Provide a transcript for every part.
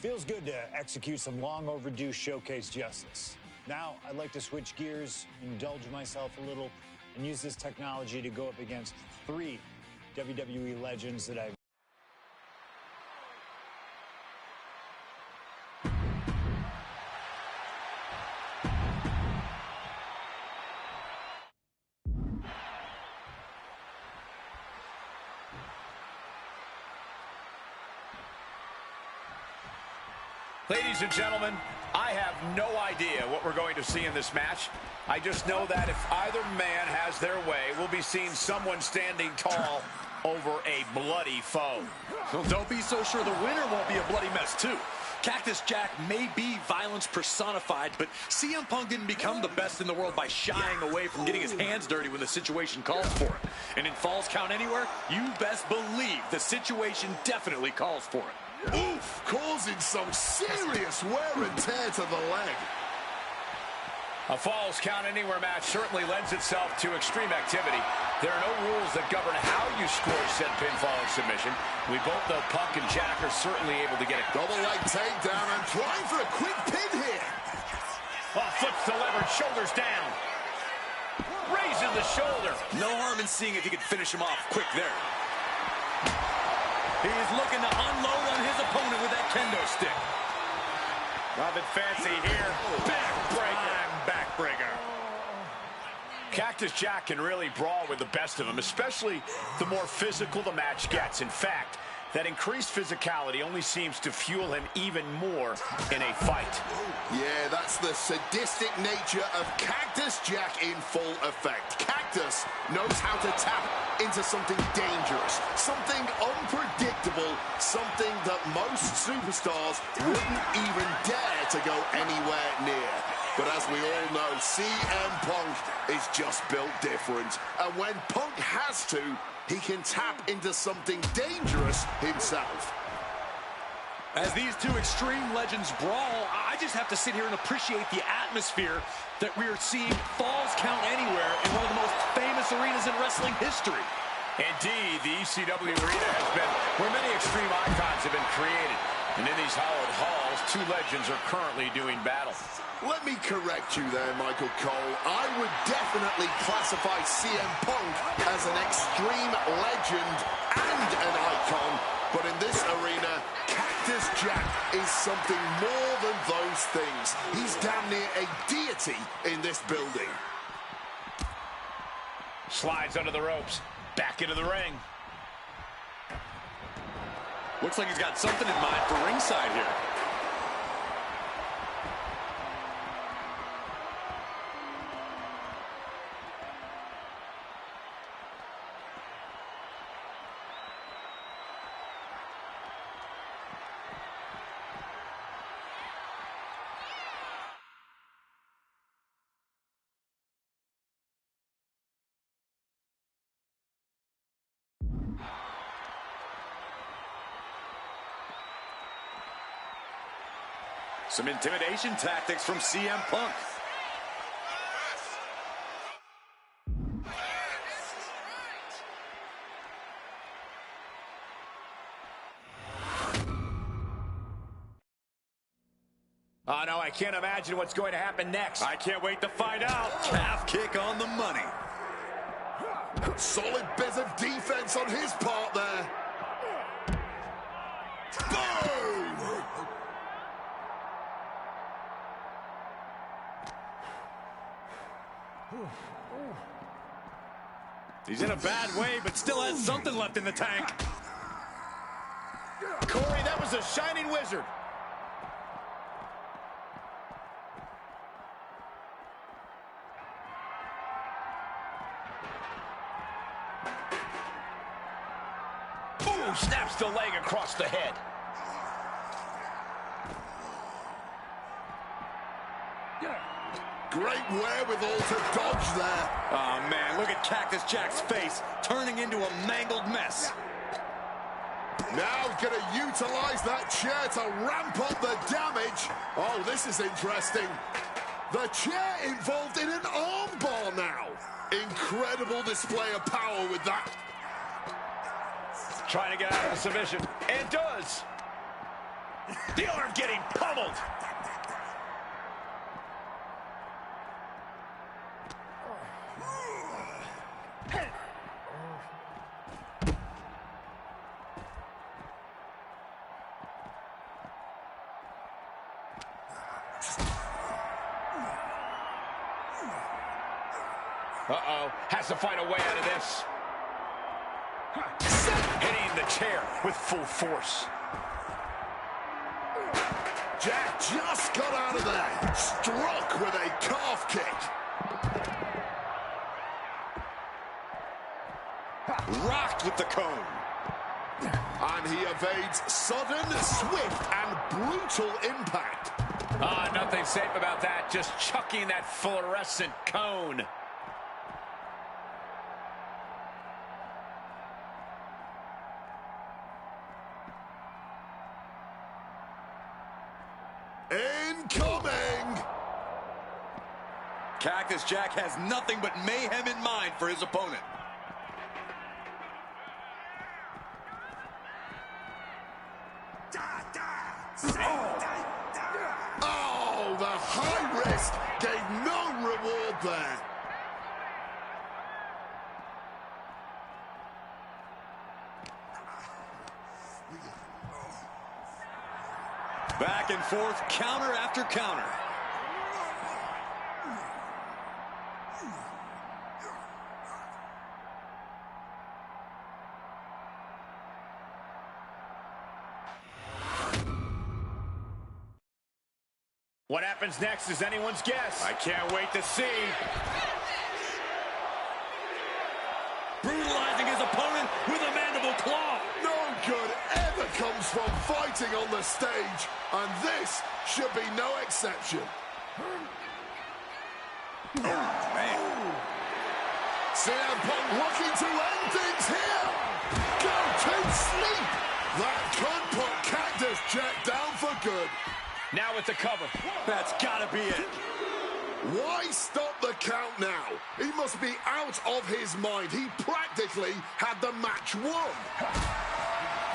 Feels good to execute some long overdue showcase justice. Now, I'd like to switch gears, indulge myself a little, and use this technology to go up against 3 WWE legends that I've Ladies and gentlemen, I have no idea what we're going to see in this match. I just know that if either man has their way, we'll be seeing someone standing tall over a bloody foe. Well, don't be so sure the winner won't be a bloody mess, too. Cactus Jack may be violence personified, but CM Punk didn't become the best in the world by shying away from getting his hands dirty when the situation calls for it. And in Falls Count Anywhere, you best believe the situation definitely calls for it. Oof, causing some serious wear and tear to the leg. A Falls Count Anywhere match certainly lends itself to extreme activity. There are no rules that govern how you score said pinfall or submission. We both know Punk and Jack are certainly able to get it. Double leg takedown and trying for a quick pin here. Oh, flips delivered, shoulders down. Raising the shoulder. No harm in seeing if he could finish him off quick there. He is looking to unload on his opponent with that kendo stick. Nothing fancy here. Backbreaker. Cactus Jack can really brawl with the best of them, especially the more physical the match gets. In fact, that increased physicality only seems to fuel him even more in a fight. Yeah, that's the sadistic nature of Cactus Jack in full effect. Cactus knows how to tap into something dangerous, something unpredictable, something that most superstars wouldn't even dare to go anywhere near. But as we all know, CM Punk is just built different. And when Punk has to, he can tap into something dangerous himself. As these two extreme legends brawl, I just have to sit here and appreciate the atmosphere that we are seeing Falls Count Anywhere in one of the most famous arenas in wrestling history. Indeed, the ECW arena has been where many extreme icons have been created. And in these hallowed halls, 2 legends are currently doing battle. Let me correct you there, Michael Cole. I would definitely classify CM Punk as an extreme legend and an icon. But in this arena, Cactus Jack is something more than those things. He's damn near a deity in this building. Slides under the ropes. Back into the ring. Looks like he's got something in mind for ringside here. Some intimidation tactics from CM Punk. Oh, no, I can't imagine what's going to happen next. I can't wait to find out. Calf kick on the money. Solid bit of defense on his part there. Boom! He's in a bad way, but still has something left in the tank. Corey, that was a shining wizard. Ooh, snaps the leg across the head. Great wherewithal to dodge there. Oh, man, look at Cactus Jack's face turning into a mangled mess. Now going to utilize that chair to ramp up the damage. Oh, this is interesting. The chair involved in an armbar now. Incredible display of power with that. Trying to get out of the submission, and does. The arm getting pummeled. Uh-oh, has to find a way out of this. Hitting the chair with full force. Jack just got out of there, struck with a calf kick. Rocked with the cone. And he evades sudden, swift, and brutal impact. Nothing safe about that, just chucking that fluorescent cone. Incoming! Cactus Jack has nothing but mayhem in mind for his opponent. Oh, the high risk gave no reward there. Back and forth, counter after counter. What happens next is anyone's guess. I can't wait to see. Brutalizing his opponent with a mandible claw. No good ever comes from fighting on the stage, and this should be no exception. Oh, man. CM Punk looking to end things here. Go to sleep. That could put Cactus Jack down for good. Now with the cover. That's gotta be it. Why stop the count now? He must be out of his mind. He practically had the match won.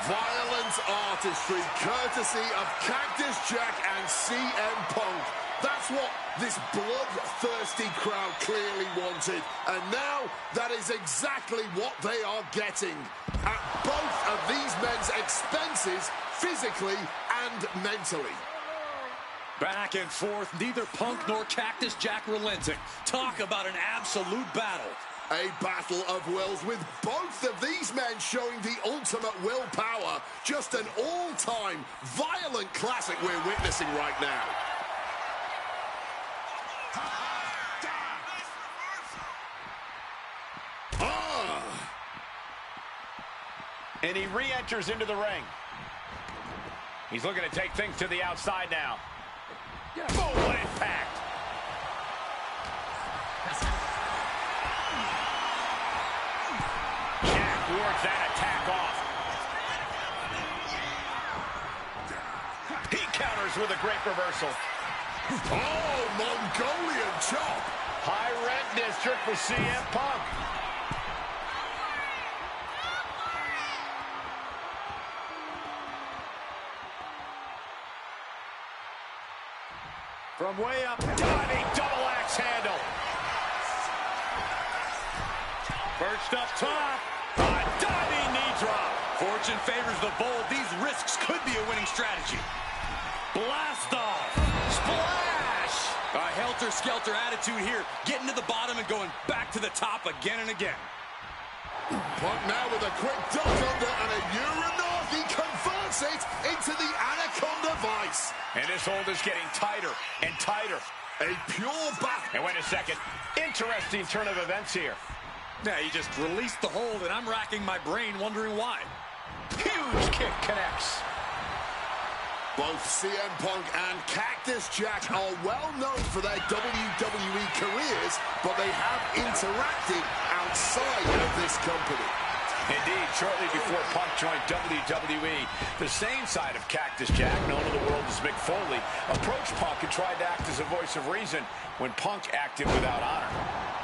Violent artistry, courtesy of Cactus Jack and CM Punk. That's what this bloodthirsty crowd clearly wanted. And now, that is exactly what they are getting. At both of these men's expenses, physically and mentally. Back and forth, neither Punk nor Cactus Jack relenting. Talk about an absolute battle. A battle of wills with both of these men showing the ultimate willpower. Just an all-time violent classic we're witnessing right now. And he re-enters into the ring. He's looking to take things to the outside now. Oh, what impact! Jack wards that attack off. He counters with a great reversal. Oh, Mongolian chop. High rent district for CM Punk. From way up, diving double axe handle. Perched up top, a diving knee drop. Fortune favors the bold. These risks could be a winning strategy. Blast off. Splash. A helter-skelter attitude here, getting to the bottom and going back to the top again and again. Punk now with a quick duck under and a Uranor. He converts it into the Anaconda Vice. And this hold is getting tighter and tighter. A pure battle. And wait a second. Interesting turn of events here. Now, you just released the hold, and I'm racking my brain wondering why. Huge kick connects. Both CM Punk and Cactus Jack are well known for their WWE careers, but they have interacted outside of this company. Indeed, shortly before Punk joined WWE, the same side of Cactus Jack, known to the world as Mick Foley, approached Punk and tried to act as a voice of reason when Punk acted without honor.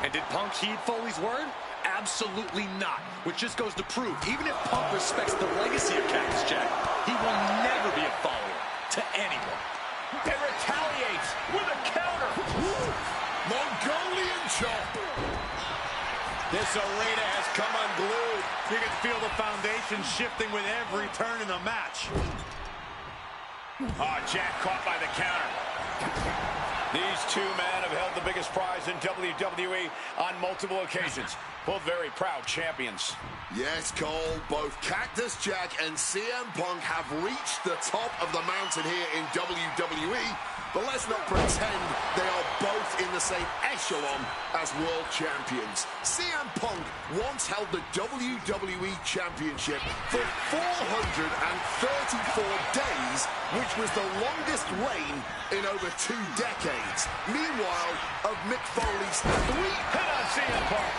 And did Punk heed Foley's word? Absolutely not. Which just goes to prove, even if Punk respects the legacy of Cactus Jack, he will never be a follower. to anyone. And retaliates with a counter. Woo! Mongolian chop. This arena has come unglued. You can feel the foundation shifting with every turn in the match. Oh, Jack caught by the counter. These two men have held the biggest prize in WWE on multiple occasions. Both very proud champions. Yes, Cole, both Cactus Jack and CM Punk have reached the top of the mountain here in WWE, but let's not pretend they are both in the same echelon as world champions. CM Punk once held the WWE Championship for 434 days, which was the longest reign in over 2 decades. Meanwhile, of Mick Foley's 3... Hit on CM Punk.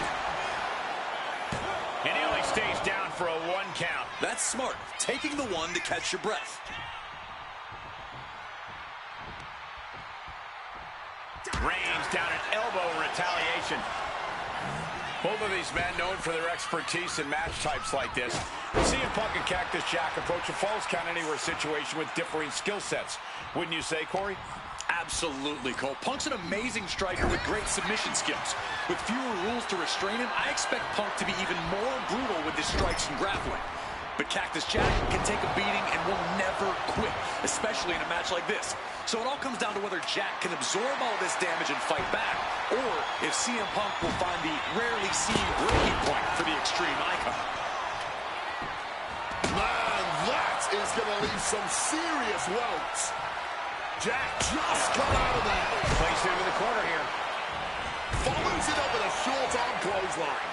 And he only stays down for a 1 count. That's smart. Taking the one to catch your breath. Reigns down an elbow in retaliation. Both of these men known for their expertise in match types like this. CM Punk and Cactus Jack approach a falls count anywhere situation with differing skill sets. Wouldn't you say, Corey? Absolutely, Cole. Punk's an amazing striker with great submission skills. With fewer rules to restrain him, I expect Punk to be even more brutal with his strikes and grappling. But Cactus Jack can take a beating and will never quit, especially in a match like this. So it all comes down to whether Jack can absorb all this damage and fight back, or if CM Punk will find the rarely seen breaking point for the Extreme Icon. Man, that is going to leave some serious welts. Jack just got out of there. Placed him in the corner here. Follows it up with a short arm clothesline.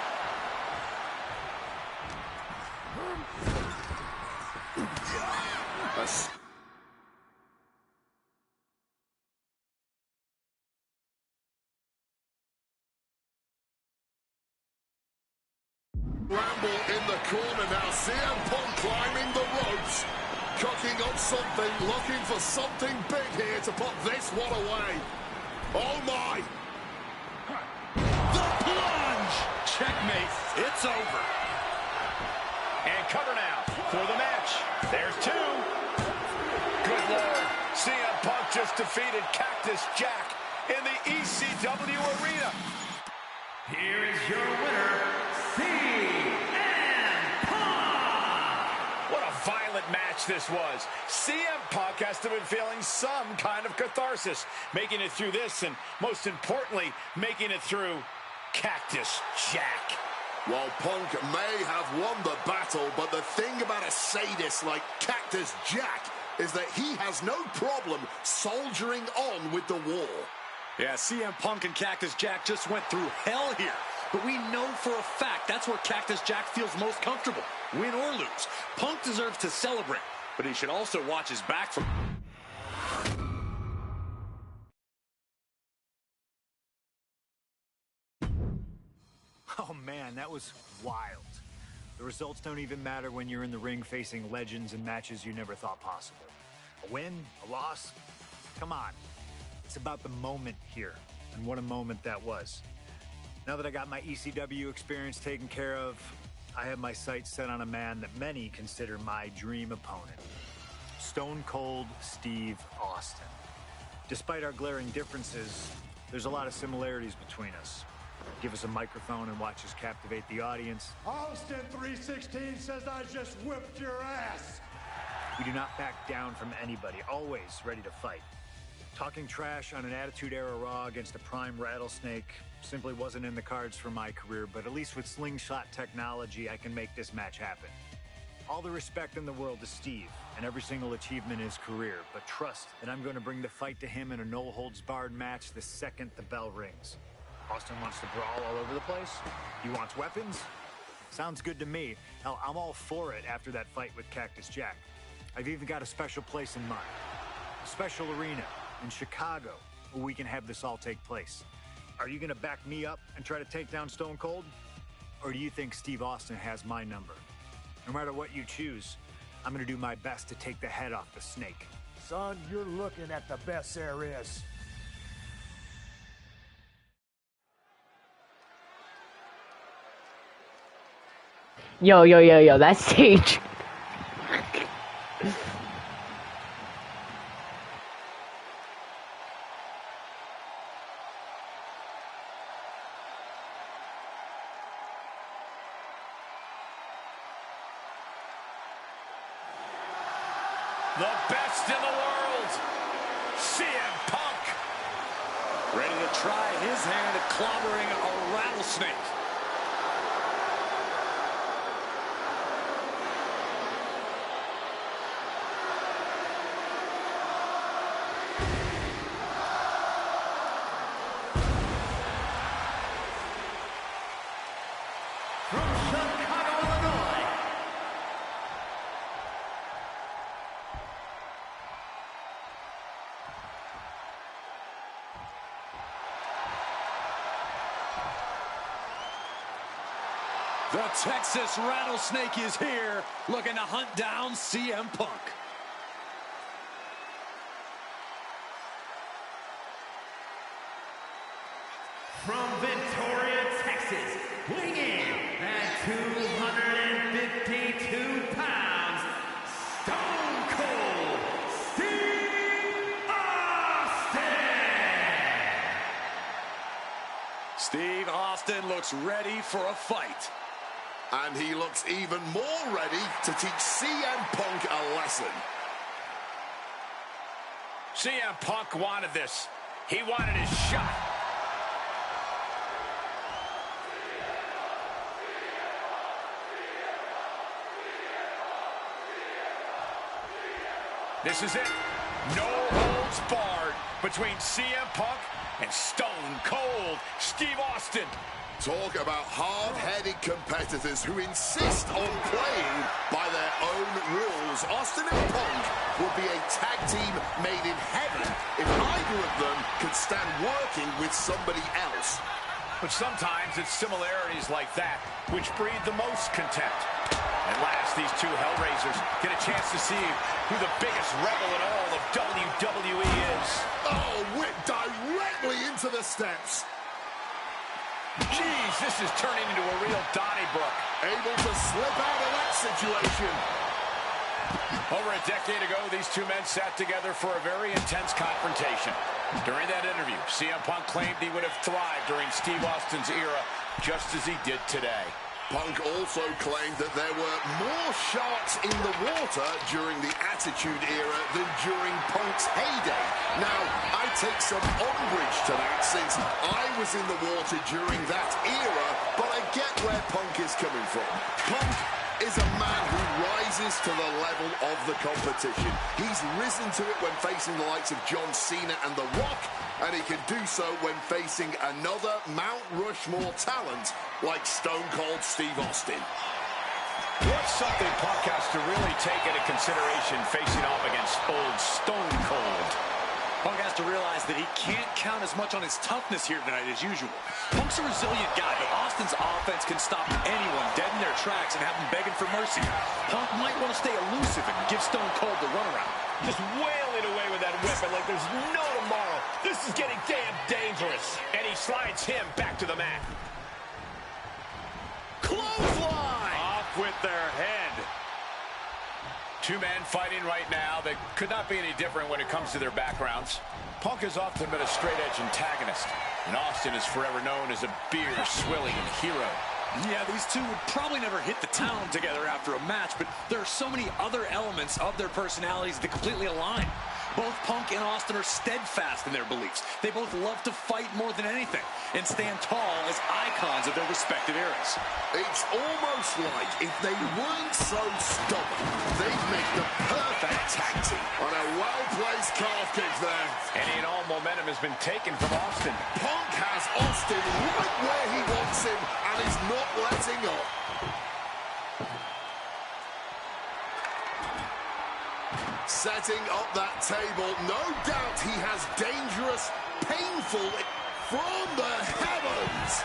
Ramble in the corner now. CM Punk climbing the ropes. Cooking up something, looking for something big here to put this one away. Oh my! The plunge! Checkmate. It's over. And cover now for the match. There's 2. Good Lord. CM Punk just defeated Cactus Jack in the ECW arena. Here is your winner, CM Punk! What a violent match this was. CM Punk has to have been feeling some kind of catharsis, making it through this, and most importantly, making it through Cactus Jack. While Punk may have won the battle, but the thing about a sadist like Cactus Jack is that he has no problem soldiering on with the war. Yeah, CM Punk and Cactus Jack just went through hell here. But we know for a fact that's where Cactus Jack feels most comfortable, win or lose. Punk deserves to celebrate, but he should also watch his back from... Oh man, that was wild. The results don't even matter when you're in the ring facing legends and matches you never thought possible. A win, a loss, come on. It's about the moment here, and what a moment that was. Now that I got my ECW experience taken care of, I have my sights set on a man that many consider my dream opponent. Stone Cold Steve Austin. Despite our glaring differences, there's a lot of similarities between us. Give us a microphone and watch us captivate the audience. Austin 316 says I just whipped your ass. We do not back down from anybody, always ready to fight. Talking trash on an Attitude Era Raw against a prime Rattlesnake simply wasn't in the cards for my career, but at least with slingshot technology, I can make this match happen. All the respect in the world to Steve and every single achievement in his career, but trust that I'm going to bring the fight to him in a no-holds-barred match the second the bell rings. Austin wants to brawl all over the place? He wants weapons? Sounds good to me. Hell, I'm all for it after that fight with Cactus Jack. I've even got a special place in mind. A special arena in Chicago where we can have this all take place. Are you going to back me up and try to take down Stone Cold? Or do you think Steve Austin has my number? No matter what you choose, I'm going to do my best to take the head off the snake. Son, you're looking at the best there is. Yo, that stage. The best in the world, CM Punk. Ready to try his hand at clobbering a rattlesnake. The Texas Rattlesnake is here, looking to hunt down CM Punk. From Victoria, Texas, weighing in at 252 pounds, Stone Cold Steve Austin! Steve Austin looks ready for a fight. And he looks even more ready to teach CM Punk a lesson. CM Punk wanted this. He wanted his shot. This is it. No holds barred between CM Punk and Stone Cold Steve Austin. Talk about hard-headed competitors who insist on playing by their own rules. Austin and Punk would be a tag team made in heaven if either of them could stand working with somebody else. But sometimes it's similarities like that which breed the most contempt. At last, these two Hellraisers get a chance to see who the biggest rebel in all of WWE is. Oh, whipped directly into the steps. Jeez, this is turning into a real Donnybrook. Able to slip out of that situation. Over a decade ago, these two men sat together for a very intense confrontation. During that interview, CM Punk claimed he would have thrived during Steve Austin's era, just as he did today. Punk also claimed that there were more sharks in the water during the Attitude Era than during Punk's heyday. Now, I take some umbrage to that since I was in the water during that era, but I get where Punk is coming from. Punk is a man who rises to the level of the competition. He's risen to it when facing the likes of John Cena and The Rock, and he can do so when facing another Mount Rushmore talent like Stone Cold Steve Austin. What's something Punk has to really take into consideration facing off against old Stone Cold? Punk has to realize that he can't count as much on his toughness here tonight as usual. Punk's a resilient guy, but Austin's offense can stop anyone dead in their tracks and have them begging for mercy. Punk might want to stay elusive and give Stone Cold the runaround. Just wailing away with that weapon like there's no tomorrow. This is getting damn dangerous. And he slides him back to the mat. Clothesline! Off with their head. Two men fighting right now that could not be any different when it comes to their backgrounds. Punk has often been a straight-edge antagonist, and Austin is forever known as a beer-swilling hero. Yeah, these two would probably never hit the town together after a match, but there are so many other elements of their personalities that completely align. Both Punk and Austin are steadfast in their beliefs. They both love to fight more than anything and stand tall as icons of their respective eras. It's almost like if they weren't so stubborn, they'd make the perfect tag team. On a well-placed calf kick there. Any and all momentum has been taken from Austin. Punk has Austin right where he wants him and is not letting up. Setting up that table, no doubt he has dangerous, painful from the heavens.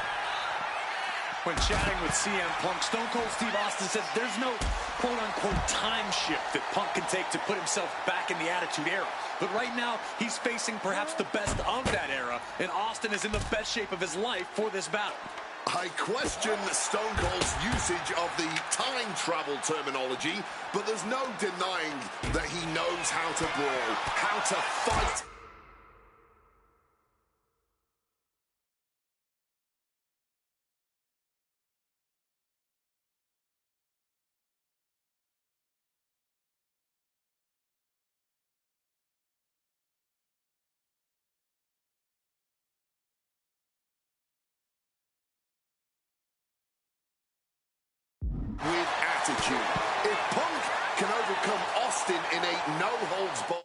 When chatting with CM Punk, Stone Cold Steve Austin said there's no quote-unquote time shift that Punk can take to put himself back in the Attitude Era. But right now, he's facing perhaps the best of that era, and Austin is in the best shape of his life for this battle. I question Stone Cold's usage of the time travel terminology, but there's no denying that he knows how to brawl, how to fight attitude. If Punk can overcome Austin in a no-holds-barred...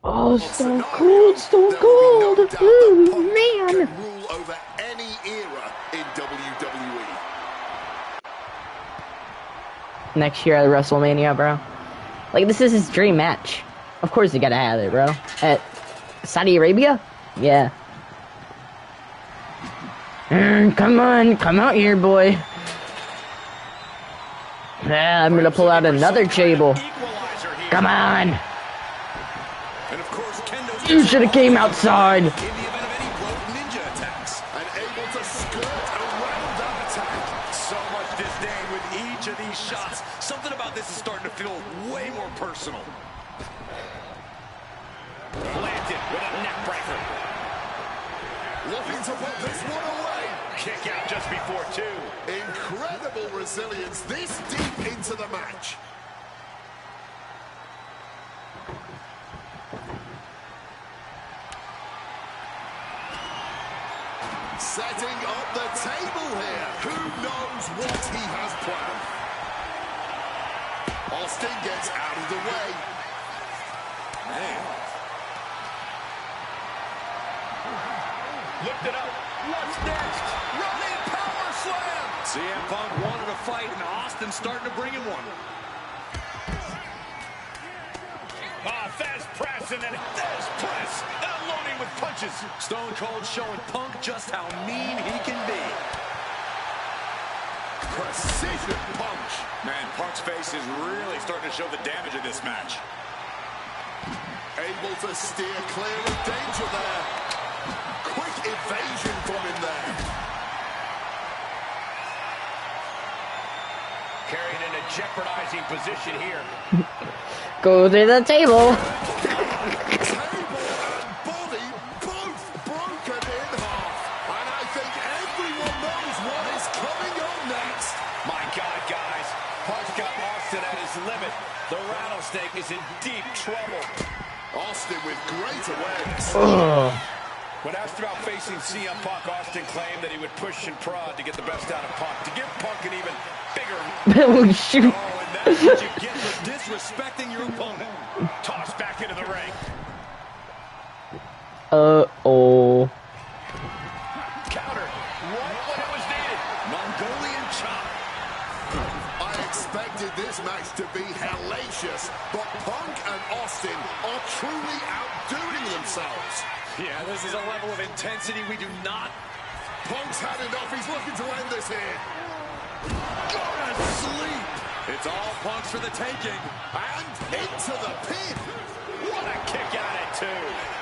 Oh, Stone Cold, Stone Cold. Ooh, man. Can rule over any era in WWE. Next year at WrestleMania, bro. Like, this is his dream match. Of course you gotta have it, bro. At Saudi Arabia? Yeah. Come on, come out here, boy. Yeah, I'm gonna pull out another table. Come on. You should have came outside. In the event of any rogue ninja attacks. And able to skirt around that attack. So much disdain with each of these shots. Something about this is starting to feel way more personal. Planted with a neck breaker. Looking to put this one away. Kick out just before 2. Incredible resilience this deep into the match. Setting up the table here. Who knows what he has planned? Austin gets out of the way. Man. Lift it up. What's next? Running power slam. CM Punk wanted a fight, and Austin's starting to bring him one. Fast press and then Fast press. Unloading with punches. Stone Cold showing Punk just how mean he can be. Precision punch. Man, Punk's face is really starting to show the damage of this match. Able to steer clear of danger there. Quick evasion from him there. Carried in a jeopardizing position here. Go to the table. Table and body both broken in half. And I think everyone knows what is coming up next. My God, guys. Punk's got Austin at his limit. The rattlesnake is in deep trouble. Austin with great awareness. When asked about facing CM Punk, Austin claimed that he would push and prod to get the best out of Punk, to give Punk an even bigger... Oh, shoot. Oh, and that's what you get for disrespecting your opponent. Tossed back into the ring. Uh-oh. Counter. Right when it was needed. Mongolian chop. I expected this match to be hellacious, but Punk and Austin are truly outdoing themselves. Yeah, this is a level of intensity we do not... Punk's had enough. He's looking to end this here. Go to sleep. It's all Punk's for the taking. And into the pin. What a kick out at 2.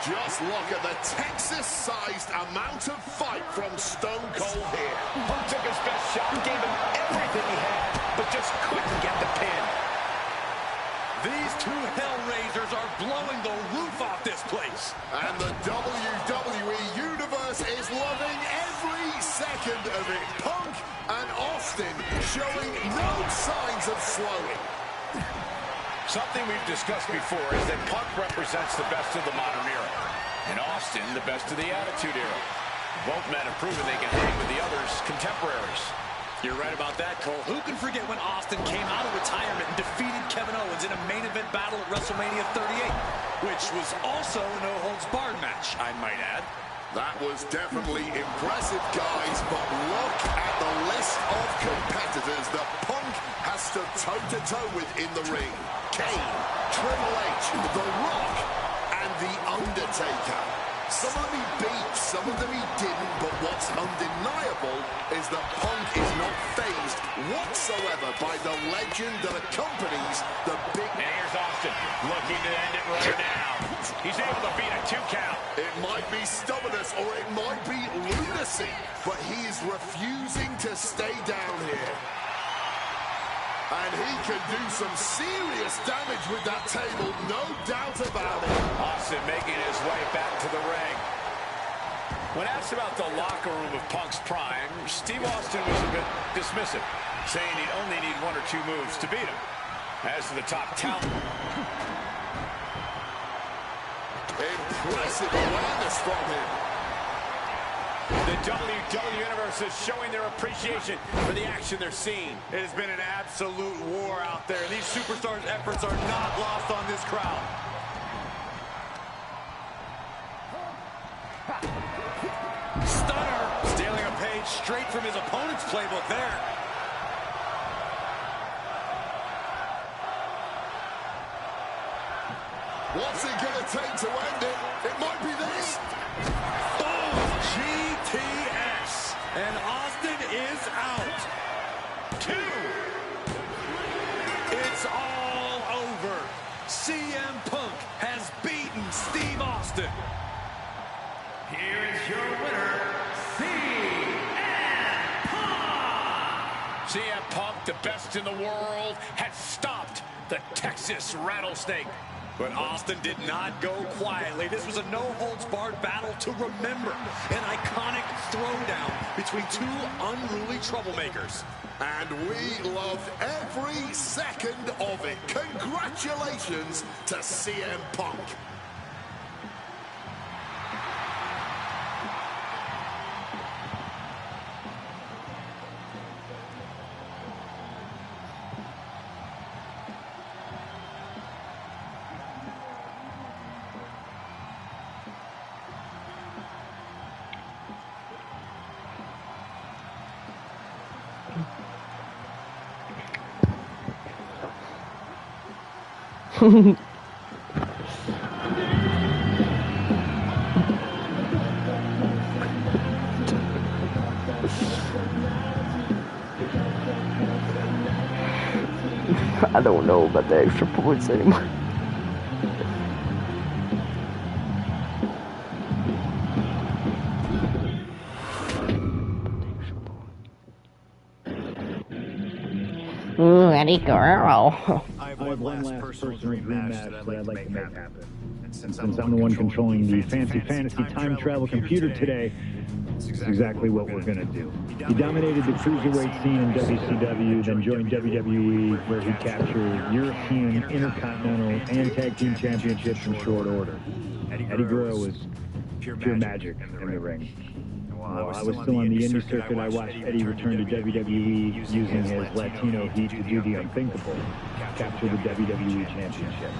Just look at the Texas-sized amount of fight from Stone Cold here. Punk took his best shot, gave him everything he had, but just couldn't get the pin. These two Hellraisers are blowing the roof off this place. And the WWE Universe is loving every second of it. Punk and Austin showing no signs of slowing. Something we've discussed before is that Punk represents the best of the modern era, and Austin the best of the Attitude Era. Both men have proven they can hang with the others' contemporaries. You're right about that, Cole. Who can forget when Austin came out of retirement and defeated Kevin Owens in a main event battle at WrestleMania 38, which was also a no-holds-barred match, I might add. That was definitely impressive, guys, but look at the list of competitors that Punk has stood toe-to-toe with in the ring. Kane, Triple H, The Rock, and The Undertaker. Some of them he beat, some of them he didn't, but what's undeniable is that Punk is not fazed whatsoever by the legend that accompanies the big... And here's Austin, looking to end it right now. He's able to beat a 2 count. It might be stubbornness or it might be lunacy, but he is refusing to stay down here. And he can do some serious damage with that table, no doubt about it. Austin making his way back to the ring. When asked about the locker room of Punk's prime, Steve Austin was a bit dismissive, saying he'd only need 1 or 2 moves to beat him. As to the top talent. Impressive awareness from him. The WWE Universe is showing their appreciation for the action they're seeing. It has been an absolute war out there. These superstars' efforts are not lost on this crowd. page straight from his opponent's playbook there. What's it going to take to end it? It might be this. Oh, GTS. And Austin is out. 2. It's all over. CM Punk has beaten Steve Austin. Here is your winner, CM Punk. CM Punk, the best in the world, has stopped the Texas Rattlesnake. But Austin did not go quietly. This was a no-holds-barred battle to remember. An iconic throwdown between two unruly troublemakers. And we loved every second of it. Congratulations to CM Punk. I don't know about the extra points anymore. Ooh, Eddie Guerrero. I have one last personal dream match that I'd like to make happen. And since I'm the one controlling the fancy time travel computer today, it's exactly what we're going to do. He dominated the cruiserweight scene in WCW, then joined WWE, where he captured European, Intercontinental, and Tag Team Championships in short order. Eddie Guerrero was pure magic in the ring. While I was still on the indie circuit, I watched Eddie return to WWE using his Latino heat to do the unthinkable, capture the WWE Championship.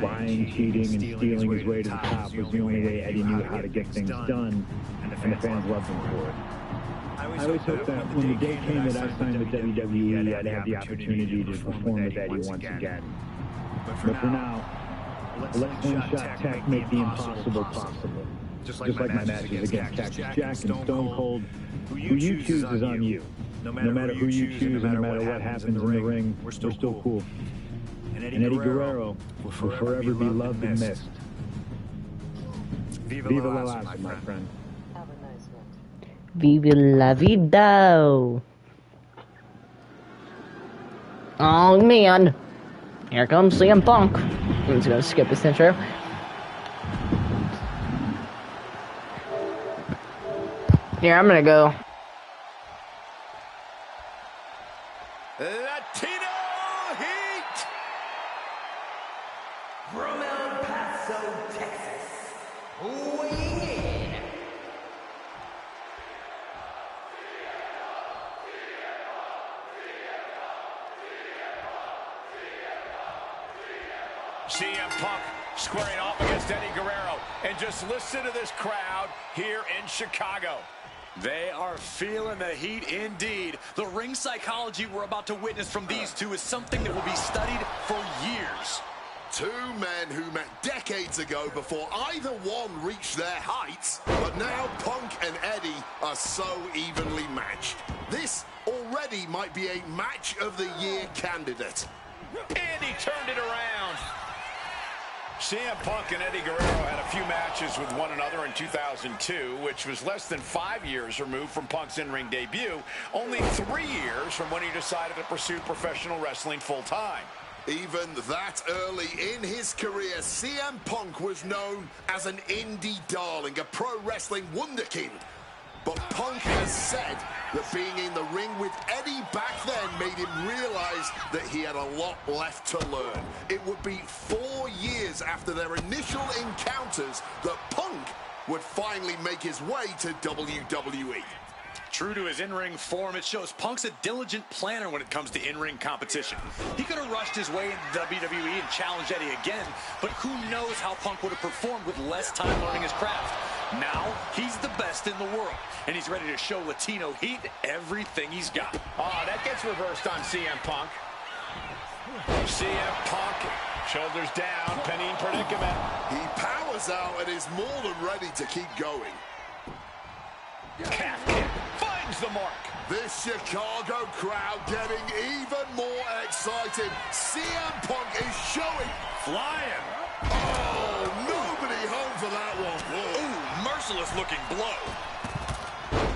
Lying, cheating, and stealing his way to the top was the only way Eddie knew how to get things done, and the fans loved him for it. I always hoped that when the day came that I signed with WWE, I'd have the opportunity to perform with Eddie once again. But for now, let Slingshot Tech make the impossible possible. Just like my matches against Cactus Jack and Stone Cold, who you choose is on you. No matter who you choose and no matter what happens in the ring, we're still cool. And Eddie Guerrero will forever be loved and missed. Viva la Laza, my friend. Viva la vida. Oh man. Here comes CM Punk. I'm just gonna skip this intro. Here, I'm gonna go. Latino Heat! From El Paso, Texas, weighing in. CM Punk squaring off against Eddie Guerrero. And just listen to this crowd here in Chicago. They are feeling the heat indeed. The ring psychology we're about to witness from these two is something that will be studied for years. Two men who met decades ago before either one reached their heights, but now Punk and Eddie are so evenly matched. This already might be a match of the year candidate. And he turned it around. CM Punk and Eddie Guerrero had a few matches with one another in 2002, which was less than 5 years removed from Punk's in-ring debut, only 3 years from when he decided to pursue professional wrestling full-time. Even that early in his career, CM Punk was known as an indie darling, a pro wrestling wunderkind. But Punk has said that being in the ring with Eddie back then made him realize that he had a lot left to learn. It would be 4 years after their initial encounters that Punk would finally make his way to WWE. True to his in-ring form, it shows Punk's a diligent planner when it comes to in-ring competition. He could have rushed his way into WWE and challenged Eddie again, but who knows how Punk would have performed with less time learning his craft. Now, he's the best in the world, and he's ready to show Latino heat everything he's got. Oh, that gets reversed on CM Punk. CM Punk, shoulders down, pinning predicament. He powers out and is more than ready to keep going. Calf kick finds the mark. This Chicago crowd getting even more excited. CM Punk is showing. Flying. Oh, nobody home for that one. Ooh, merciless looking blow.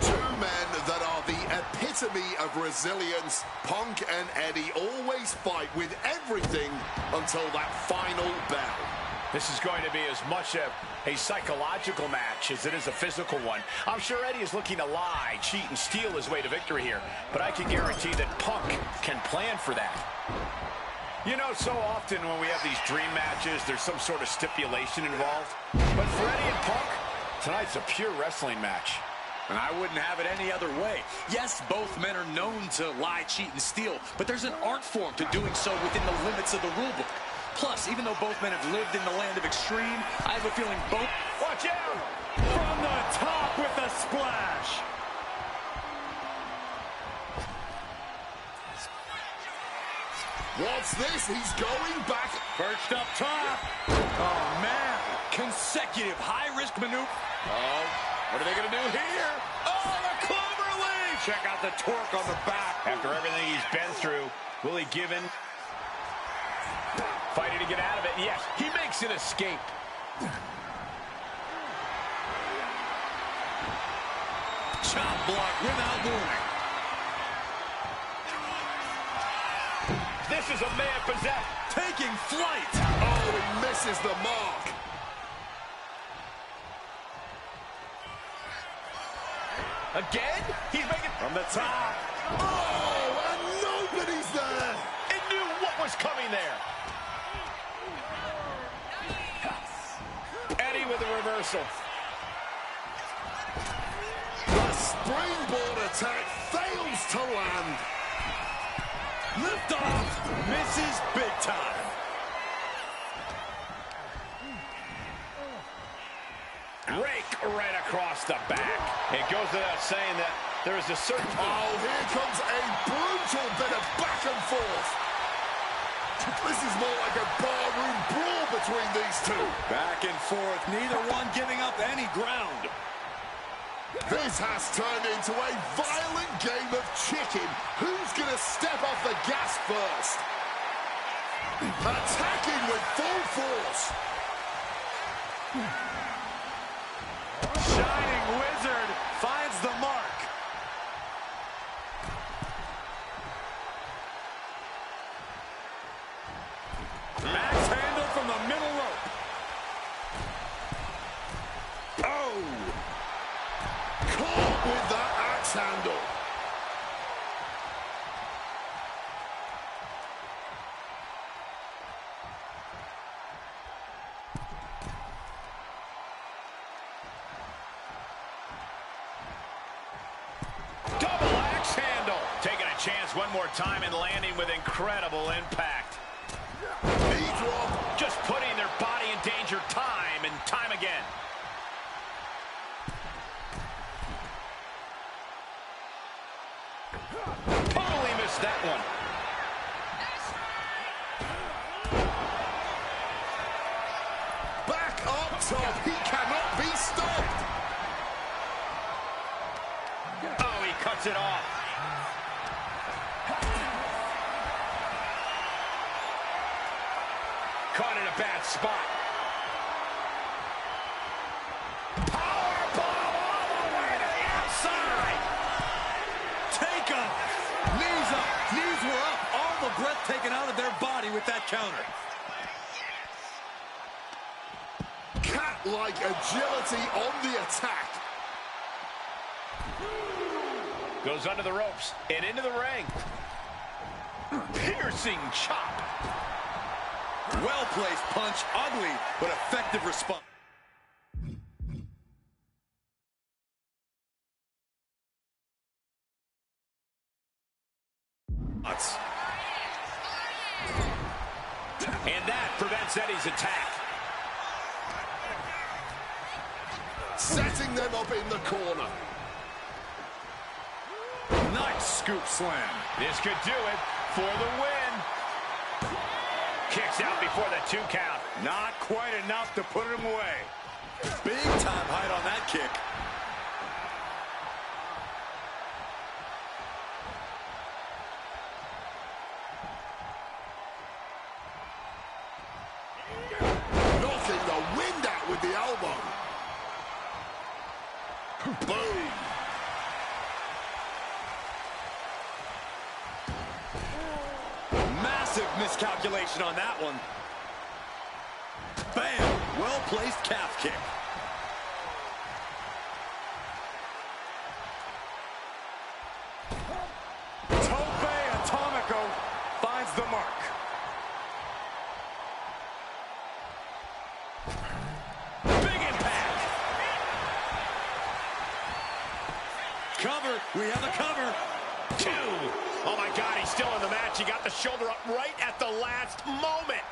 Two men that are the epitome of resilience. Punk and Eddie always fight with everything until that final bell. This is going to be as much a psychological match as it is a physical one. I'm sure Eddie is looking to lie, cheat, and steal his way to victory here, but I can guarantee that Punk can plan for that. You know, so often when we have these dream matches, there's some sort of stipulation involved. But for Eddie and Punk, tonight's a pure wrestling match. And I wouldn't have it any other way. Yes, both men are known to lie, cheat, and steal, but there's an art form to doing so within the limits of the rulebook. Plus, even though both men have lived in the land of extreme, I have a feeling both... Watch out! From the top with the splash. What's this? He's going back. Perched up top. Oh, man. Consecutive high-risk maneuver. Oh, what are they going to do here? Oh, the clover leaf! Check out the torque on the back. After everything he's been through, will he give in? Fighting to get out of it. Yes, he makes an escape. Chop block without warning. This is a man possessed. Taking flight. Oh, he misses the mark. Again? He's making... From the top. Oh, and nobody's there. It knew what was coming there. Eddie with a reversal. The springboard attack fails to land. Lift off. Misses big time. Rake right across the back. It goes without saying that there is a certain... Oh, here comes a brutal bit of back and forth. This is more like a barroom brawl between these two. Back and forth, neither one giving up any ground. This has turned into a violent game of chicken. Who's going to step off the gas first? Attacking with full force. Shining Wizard finds the mark. Max handle from the middle rope. Oh! Caught with that axe handle. Double axe handle. Taking a chance one more time and landing with incredible impact. Knee drop. Just putting their body in danger time and time again. Totally missed that one. Back up top. He cannot be stopped. Oh, he cuts it off. Caught in a bad spot. Powerbomb all the way to the outside. Take off. Knees up. Knees were up. All the breath taken out of their body with that counter. Cat-like agility on the attack. Goes under the ropes and into the ring. Piercing chop. Well-placed punch. Ugly, but effective response. And that prevents Eddie's attack. Setting them up in the corner. Nice scoop slam. This could do it for the win. Kicks out before the 2 count. Not quite enough to put him away. Big time height on that kick. Knocking the wind out with the elbow. Boom. Massive miscalculation on that one. Bam! Well-placed calf kick. Tope Atomico finds the mark. Big impact. Cover. We have a cover. 2. Oh, my God, he's still in the match. He got the shoulder up right at the last moment.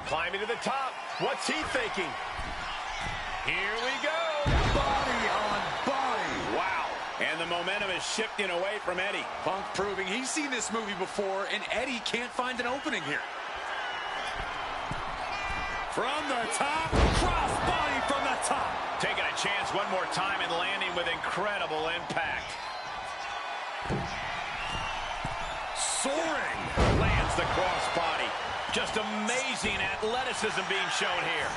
Climbing to the top. What's he thinking? Here we go. Body on body. Wow. And the momentum is shifting away from Eddie. Punk proving he's seen this movie before, and Eddie can't find an opening here. From the top, cross body from the top. Taking a chance one more time and landing with incredible impact. Soaring. Lands the crossbody. Just amazing athleticism being shown here.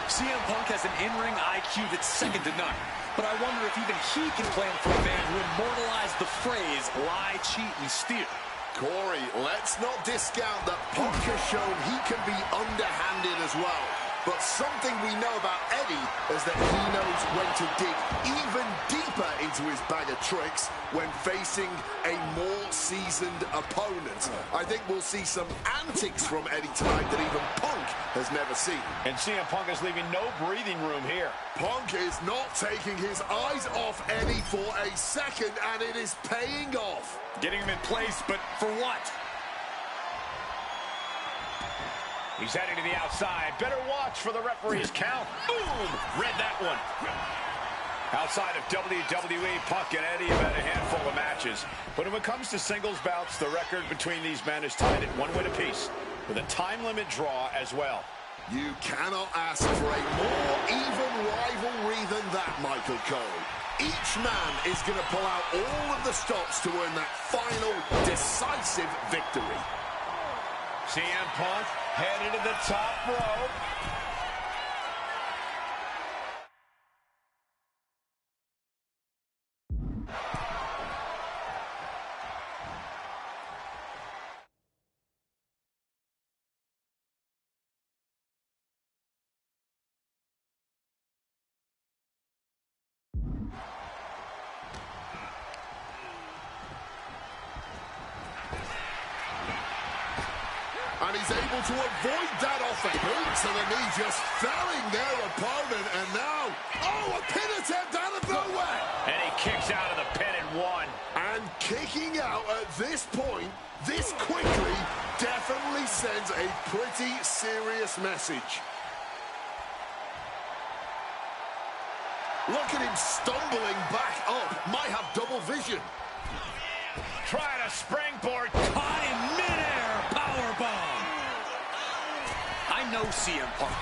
CM Punk has an in-ring IQ that's second to none. But I wonder if even he can plan for a man who immortalized the phrase, lie, cheat, and steal. Corey, let's not discount that Punk has shown he can be underhanded as well. But something we know about Eddie is that he knows when to dig even deeper into his bag of tricks when facing a more seasoned opponent. I think we'll see some antics from Eddie tonight that even Punk has never seen. And CM Punk is leaving no breathing room here. Punk is not taking his eyes off Eddie for a second, and it is paying off. Getting him in place, but for what? He's heading to the outside. Better watch for the referee's count. Boom! Read that one. Outside of WWE, Punk and Eddie have had a handful of matches. But when it comes to singles bouts, the record between these men is tied at 1 win apiece, with a time limit draw as well. You cannot ask for a more even rivalry than that, Michael Cole. Each man is going to pull out all of the stops to earn that final decisive victory. CM Punk headed to the top rope. And he's able to avoid that offense. Boot to the knee, just felling their opponent. And now, oh, a pin attempt out of nowhere. And he kicks out of the pin and 1. And kicking out at this point, this quickly, definitely sends a pretty serious message. Look at him stumbling back up. Might have double vision. Trying to springboard. Caught in midair. Powerbomb. I know CM Punk.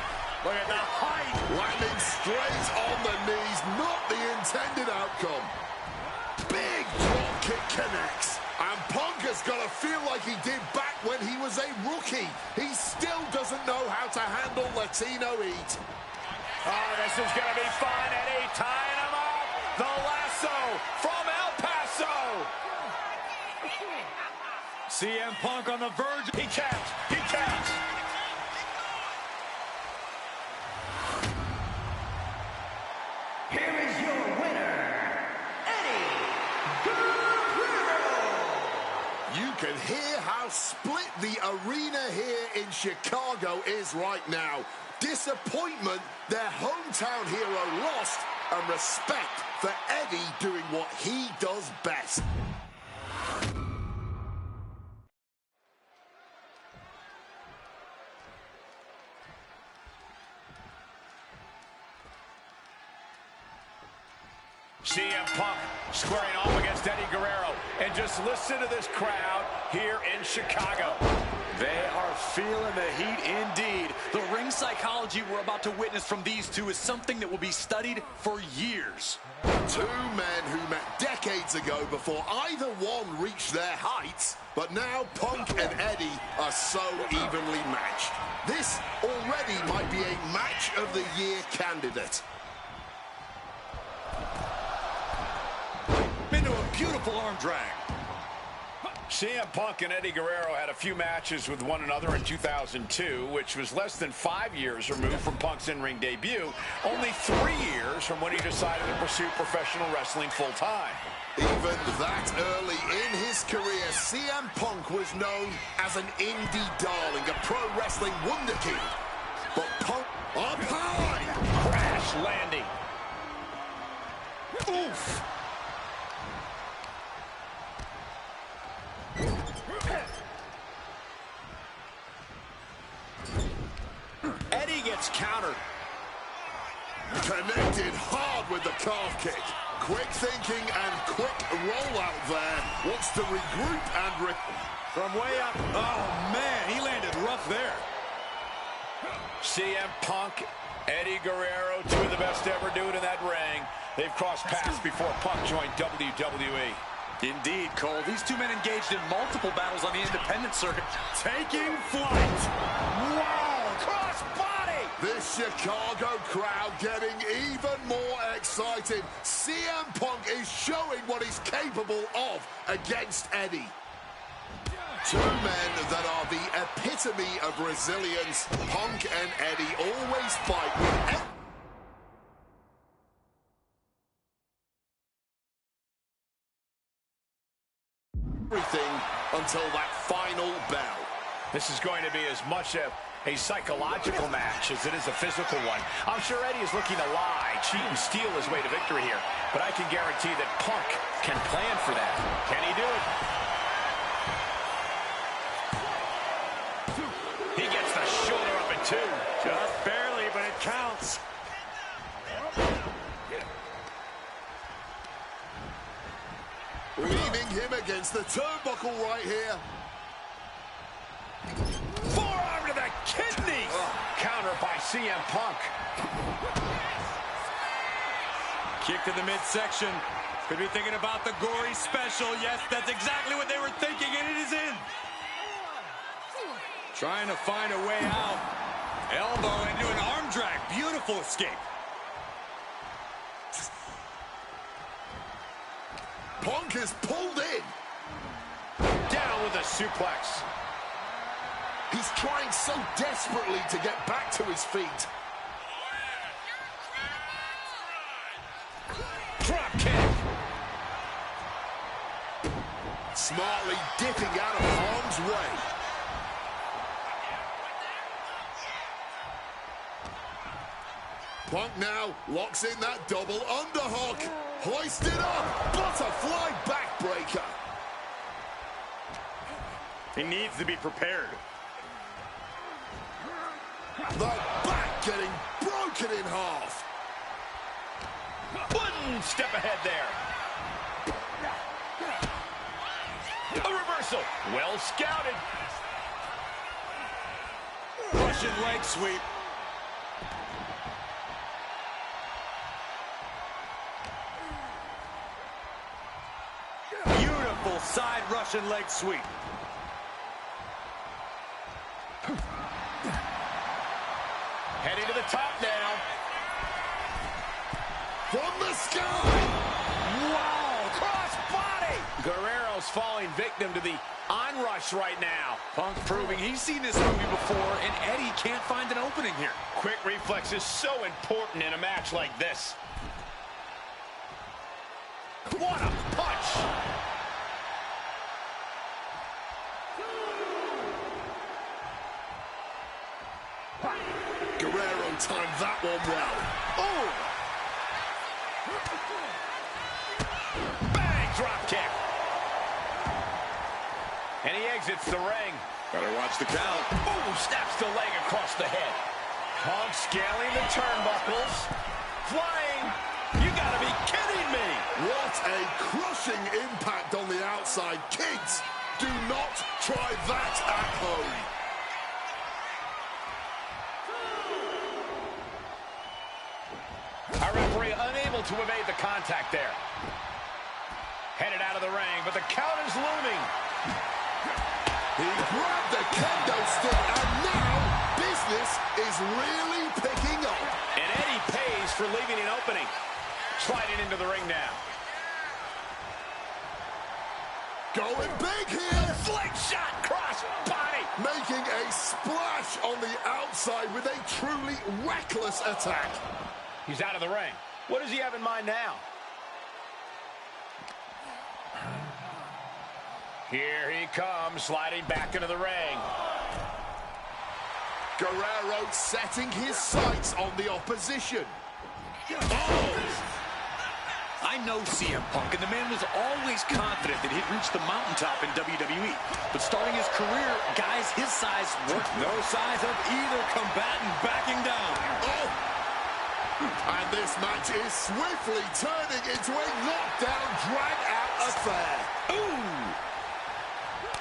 Look at the height. Landing straight on the knees. Not the intended outcome. Big drop kick connects. And Punk has got to feel like he did back when he was a rookie. He still doesn't know how to handle Latino heat. Oh, this is going to be fun. Eddie tying him up. The lasso from El Paso. CM Punk on the verge. He taps. He taps. Here is your winner, Eddie Guerrero. You can hear how split the arena here in Chicago is right now. Disappointment, their hometown hero lost, and respect for Eddie doing what he does best. CM Punk squaring off against Eddie Guerrero. And just listen to this crowd here in Chicago. They are feeling the heat indeed. The ring psychology we're about to witness from these two is something that will be studied for years. Two men who met decades ago before either one reached their heights, but now Punk and Eddie are so evenly matched. This already might be a match of the year candidate. Into a beautiful arm drag. CM Punk and Eddie Guerrero had a few matches with one another in 2002, which was less than 5 years removed from Punk's in-ring debut, only 3 years from when he decided to pursue professional wrestling full-time. Even that early in his career, CM Punk was known as an indie darling, a pro wrestling wunderkid. But Punk up high! Crash landing. Oof! Eddie gets countered. Connected hard with the calf kick. Quick thinking and quick rollout there. Wants to regroup and From way up. Oh, man, he landed rough there. CM Punk, Eddie Guerrero, two of the best to ever do it in that ring. They've crossed paths before Punk joined WWE. Indeed, Cole. These two men engaged in multiple battles on the independent circuit. Taking flight. Wow, cross body! This Chicago crowd getting even more excited. CM Punk is showing what he's capable of against Eddie. Two men that are the epitome of resilience. Punk and Eddie always fight with everything until that final bell. This is going to be as much a psychological match as it is a physical one. I'm sure Eddie is looking to lie, cheat, and steal his way to victory here. But I can guarantee that Punk can plan for that. Can he do it? He gets the shoulder up in two. Just barely, but it counts. Leaning him against the turnbuckle right here. Forearm to the kidney. Counter by CM Punk. Kick to the midsection. Could be thinking about the gory special. Yes, that's exactly what they were thinking, and it is in. Trying to find a way out. Elbow into an arm drag. Beautiful escape. Punk is pulled in. Down with a suplex. He's trying so desperately to get back to his feet. Drop kick. Smartly dipping out of harm's way. Punk now locks in that double underhook. Hoisted up. Butterfly backbreaker. He needs to be prepared. The back getting broken in half. One step ahead there. A reversal. Well scouted. Russian leg sweep. Beautiful side Russian leg sweep. Heading to the top now. From the sky. Wow, cross body. Guerrero's falling victim to the onrush right now. Punk proving he's seen this movie before, and Eddie can't find an opening here. Quick reflex is so important in a match like this. What a punch. Guerrero timed that one well. Oh! Bang! Drop kick. And he exits the ring. Better watch the count. Ooh, snaps the leg across the head. Punk scaling the turnbuckles. Flying. You gotta be kidding me. What a crushing impact on the outside. Kids, do not try that at home. Our referee unable to evade the contact there. Headed out of the ring, but the count is looming. He grabbed the kendo stick, and now business is really picking up. And Eddie pays for leaving an opening. Sliding into the ring now. Going big here. Flick shot, cross body. Making a splash on the outside with a truly reckless attack. He's out of the ring. What does he have in mind now? Here he comes, sliding back into the ring. Guerrero setting his sights on the opposition. Oh! I know CM Punk, and the man was always confident that he'd reach the mountaintop in WWE. But starting his career, guys his size weren't no size of either combatant backing down. Oh! And this match is swiftly turning into a knockdown, drag-out affair. Ooh!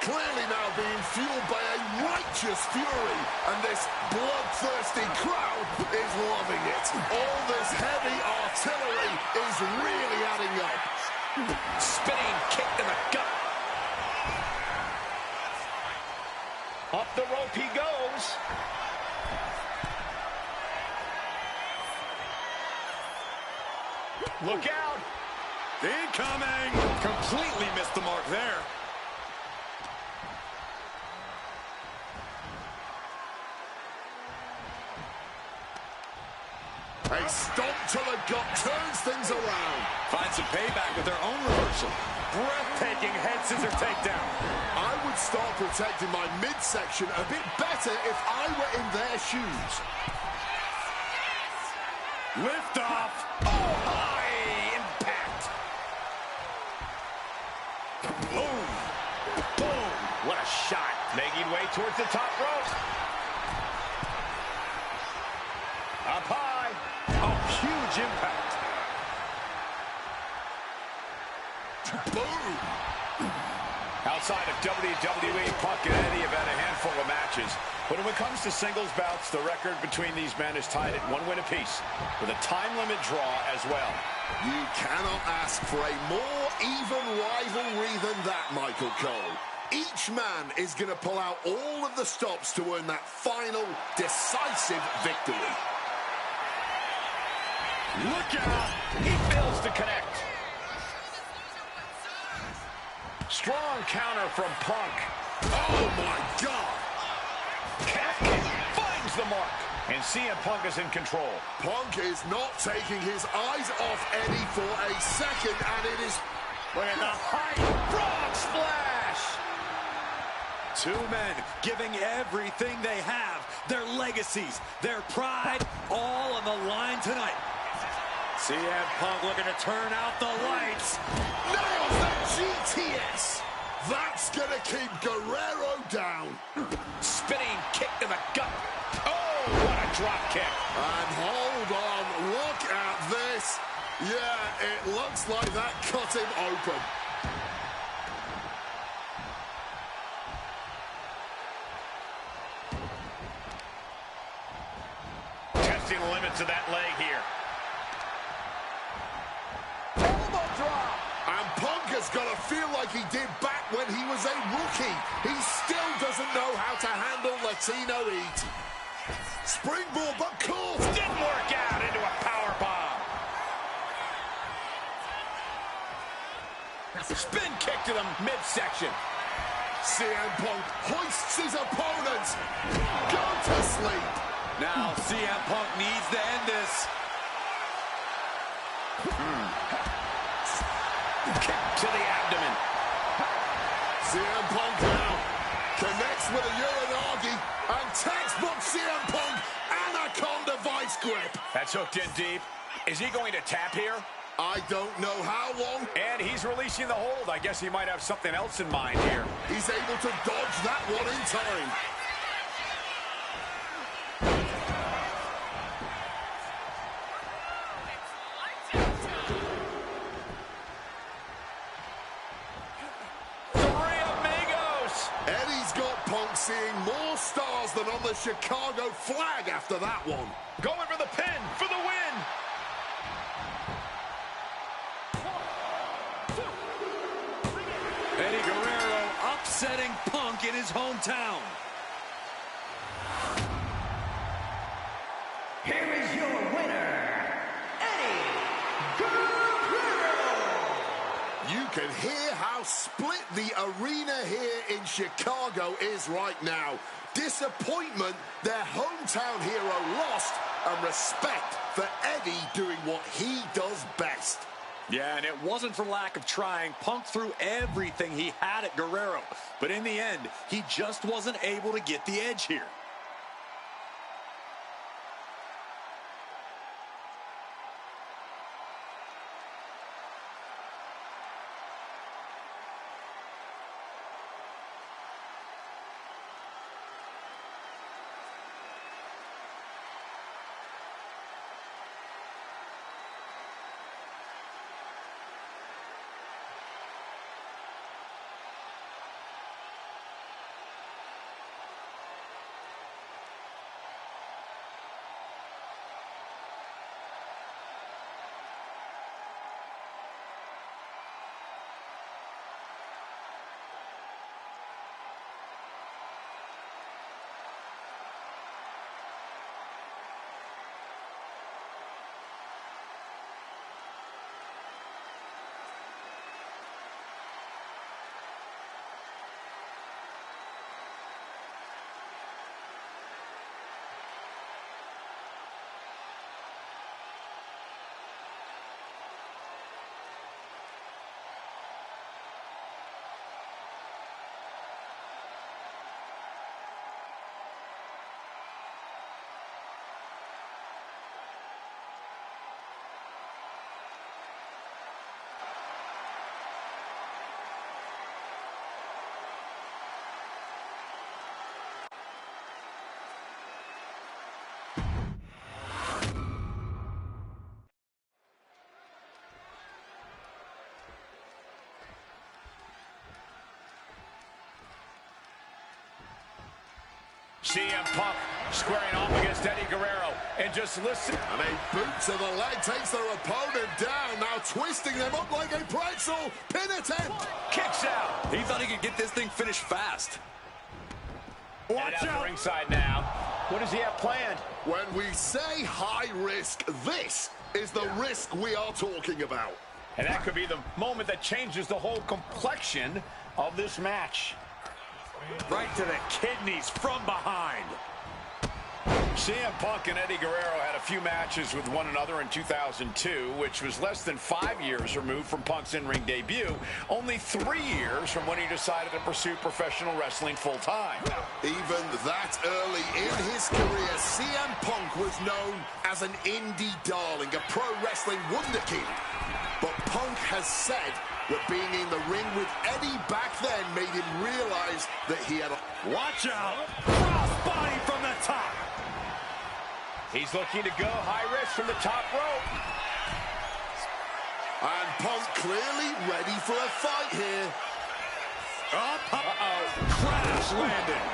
Clearly now being fueled by a righteous fury, and this bloodthirsty crowd is loving it. All this heavy artillery is really adding up. Spinning kick in the gut. Up the rope he goes. Look out. Incoming! Completely missed the mark there. A stomp to the gut turns things around. Find some payback with their own reversal. Breathtaking head scissor takedown. I would start protecting my midsection a bit better if I were in their shoes. Lift off. Oh, high impact. Boom. Boom. What a shot. Making way towards the top rope. Up high. Oh, huge impact. Boom. Outside of WWE, Punk and Eddie have had a handful of matches. But when it comes to singles bouts, the record between these men is tied at 1 win apiece, with a time limit draw as well. You cannot ask for a more even rivalry than that, Michael Cole. Each man is going to pull out all of the stops to earn that final, decisive victory. Look out! He fails to connect. Strong counter from Punk. Oh, my God! Calf kick finds the mark. And CM Punk is in control. Punk is not taking his eyes off Eddie for a second, and it is... Look at the height. Frog splash! Two men giving everything they have, their legacies, their pride, all on the line tonight. CM Punk looking to turn out the lights. Nails the GTS! That's gonna keep Guerrero down. Spinning kick to the gut. Oh, what a drop kick. And hold on, look at this. Yeah, it looks like that cut him open. Testing the limits of that leg here. And Punk has got to feel like he did back when he was a rookie. He still doesn't know how to handle Latino heat. Springboard, but caught. Didn't work out into a power bomb. Spin kick to the midsection. CM Punk hoists his opponent. Go to sleep. Now CM Punk needs to end this. Kick to the abdomen. CM Punk now connects with a Uranagi, and textbook CM Punk Anaconda vice grip. That's hooked in deep. Is he going to tap here? I don't know how long. And he's releasing the hold. I guess he might have something else in mind here. He's able to dodge that one in time. seeing more stars than on the Chicago flag after that one. Going for the pin for the win. Eddie Guerrero upsetting Punk in his hometown. Here is your winner, Eddie Guerrero. You can hear how split the arena here in Chicago is right now. Disappointment, their hometown hero lost, and respect for Eddie doing what he does best. Yeah, and it wasn't for lack of trying. Punk threw everything he had at Guerrero. But in the end, he just wasn't able to get the edge here. CM Punk squaring off against Eddie Guerrero. And just listen. And a boot to the leg takes their opponent down, now twisting them up like a pretzel. Pin attempt. Kicks out. He thought he could get this thing finished fast. Watch out. Ringside now. What does he have planned? When we say high risk, this is the risk we are talking about. And that could be the moment that changes the whole complexion of this match. Right to the kidneys from behind. CM Punk and Eddie Guerrero had a few matches with one another in 2002, which was less than 5 years removed from Punk's in-ring debut, only 3 years from when he decided to pursue professional wrestling full-time. Even that early in his career, CM Punk was known as an indie darling, a pro wrestling wunderkind. But Punk has said that being in the ring with Eddie back then made him realize that he had a... Watch out! Crossbody from the top! He's looking to go high risk from the top rope. And Punk clearly ready for a fight here. Crash landing.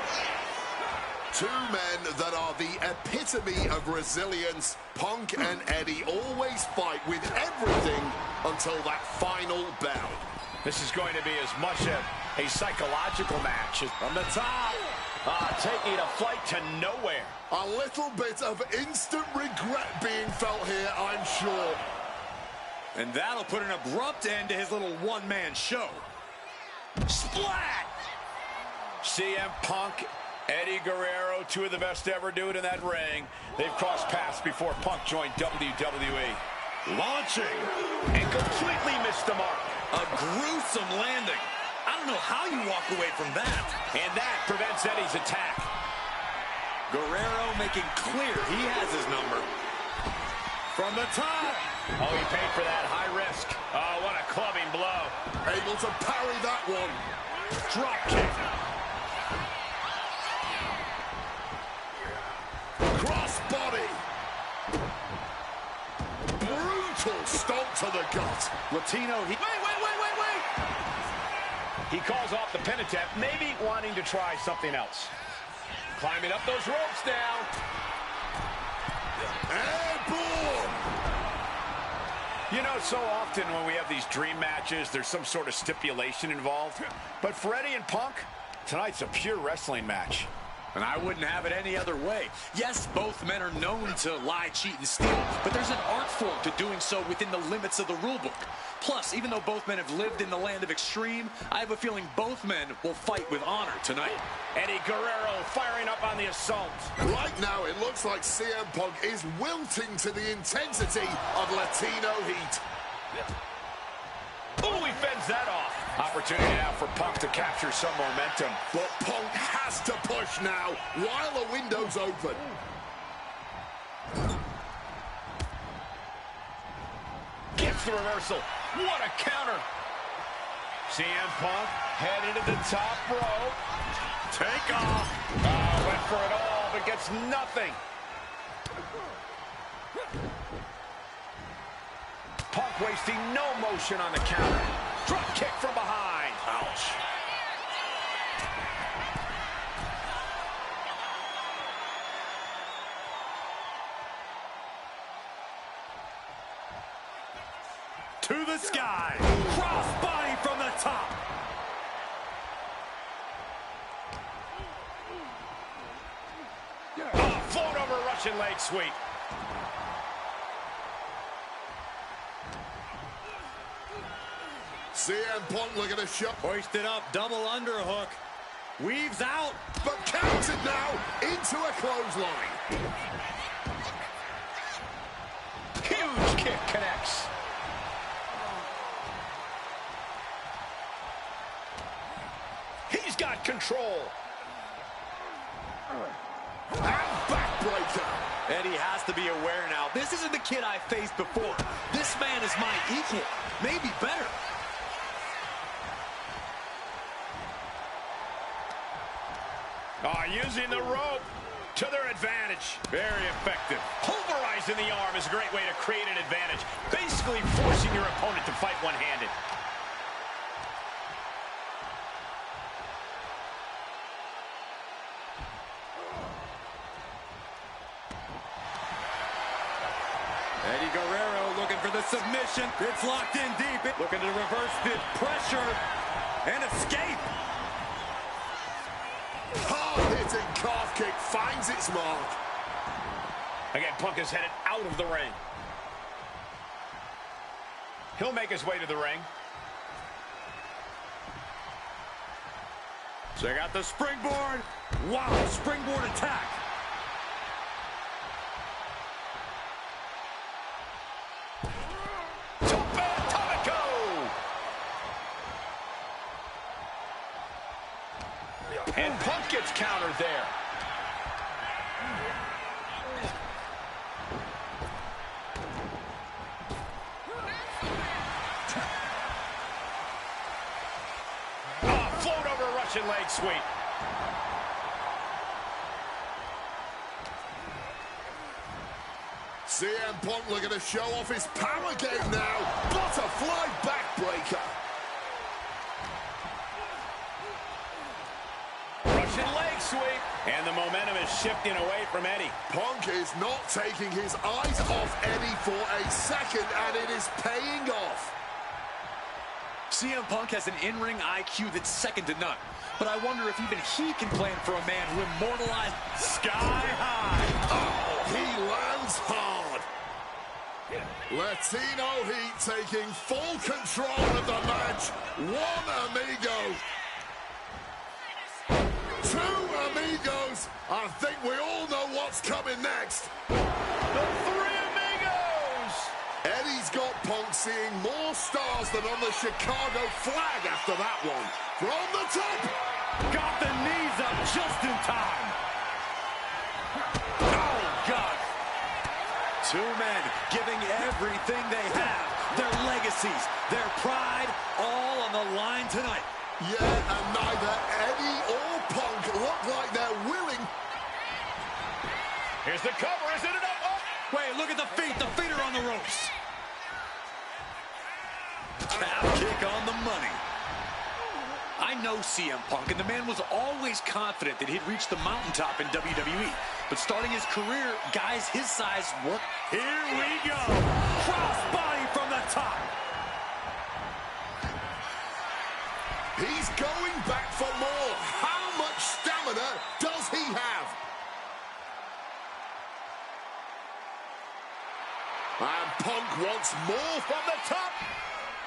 Two men that are the epitome of resilience. Punk and Eddie always fight with everything until that final bell. This is going to be as much a psychological match as from the top. Taking a flight to nowhere. A little bit of instant regret being felt here, I'm sure. And that'll put an abrupt end to his little one-man show. Splat! CM Punk, Eddie Guerrero, two of the best ever do it in that ring. They've crossed paths before Punk joined WWE. Launching. And completely missed the mark. A gruesome landing. I don't know how you walk away from that. And that prevents Eddie's attack. Guerrero making clear he has his number. From the top. Oh, he paid for that high risk. Oh, what a clubbing blow. Able to parry that one. Drop kick. Cross body. Brutal stomp to the gut. Latino. Wait. He calls off the pin attempt, maybe wanting to try something else. Climbing up those ropes now. And boom! You know, so often when we have these dream matches, there's some sort of stipulation involved. But for Eddie and Punk, tonight's a pure wrestling match. And I wouldn't have it any other way. Yes, both men are known to lie, cheat, and steal, but there's an art form to doing so within the limits of the rule book. Plus, even though both men have lived in the land of extreme, I have a feeling both men will fight with honor tonight. Eddie Guerrero firing up on the assault. Right now, it looks like CM Punk is wilting to the intensity of Latino heat. Ooh, he fends that off. Opportunity now for Punk to capture some momentum. But Punk has to push now while the window's open. Gets the reversal. What a counter. CM Punk headed to the top rope. Take off. Went for it all, but gets nothing. Punk wasting no motion on the counter. Drop kick from behind. Ouch. To the sky. Cross body from the top. Float over Russian leg sweep. CM Punk looking to show. Hoisted up, double underhook. Weaves out. But counted now into a clothesline. Huge kick connects. He's got control. And backbreaker. Eddie has to be aware now. This isn't the kid I faced before. This man is my equal, maybe better. Using the rope to their advantage. Very effective. Pulverizing the arm is a great way to create an advantage. Basically forcing your opponent to fight one-handed. Eddie Guerrero looking for the submission. It's locked in deep. Looking to reverse the pressure and escape. Hard-hitting calf kick finds its mark. Again, Punk is headed out of the ring. He'll make his way to the ring. Check out the springboard. Wow, springboard attack. And Punk gets countered there. Float over a Russian leg sweep. CM Punk looking to show off his power game now. Butterfly backbreaker. Russian leg sweep. And the momentum is shifting away from Eddie. Punk is not taking his eyes off Eddie for a second, and it is paying off. CM Punk has an in-ring IQ that's second to none. But I wonder if even he can plan for a man who immortalized Sky High. Oh, he lands hard. Latino Heat taking full control of the match. One amigo. Two amigos. I think we all know what's coming next. The three amigos. Eddie's got Punk seeing more stars than on the Chicago flag after that one. From the top. Got the knees up just in time. Oh, God. Two men giving everything they have. Their legacies, their pride, all on the line tonight. Yeah, and neither Eddie or Punk look like they're willing. Here's the cover, isn't it? Oh. Wait, look at the feet. The feet are on the ropes. Calf kick on the money. I know CM Punk, and the man was always confident that he'd reach the mountaintop in WWE. But starting his career, guys his size work. Here we go. Crossbody from the top. He's going back for more. How much stamina does he have? And Punk wants more from the top.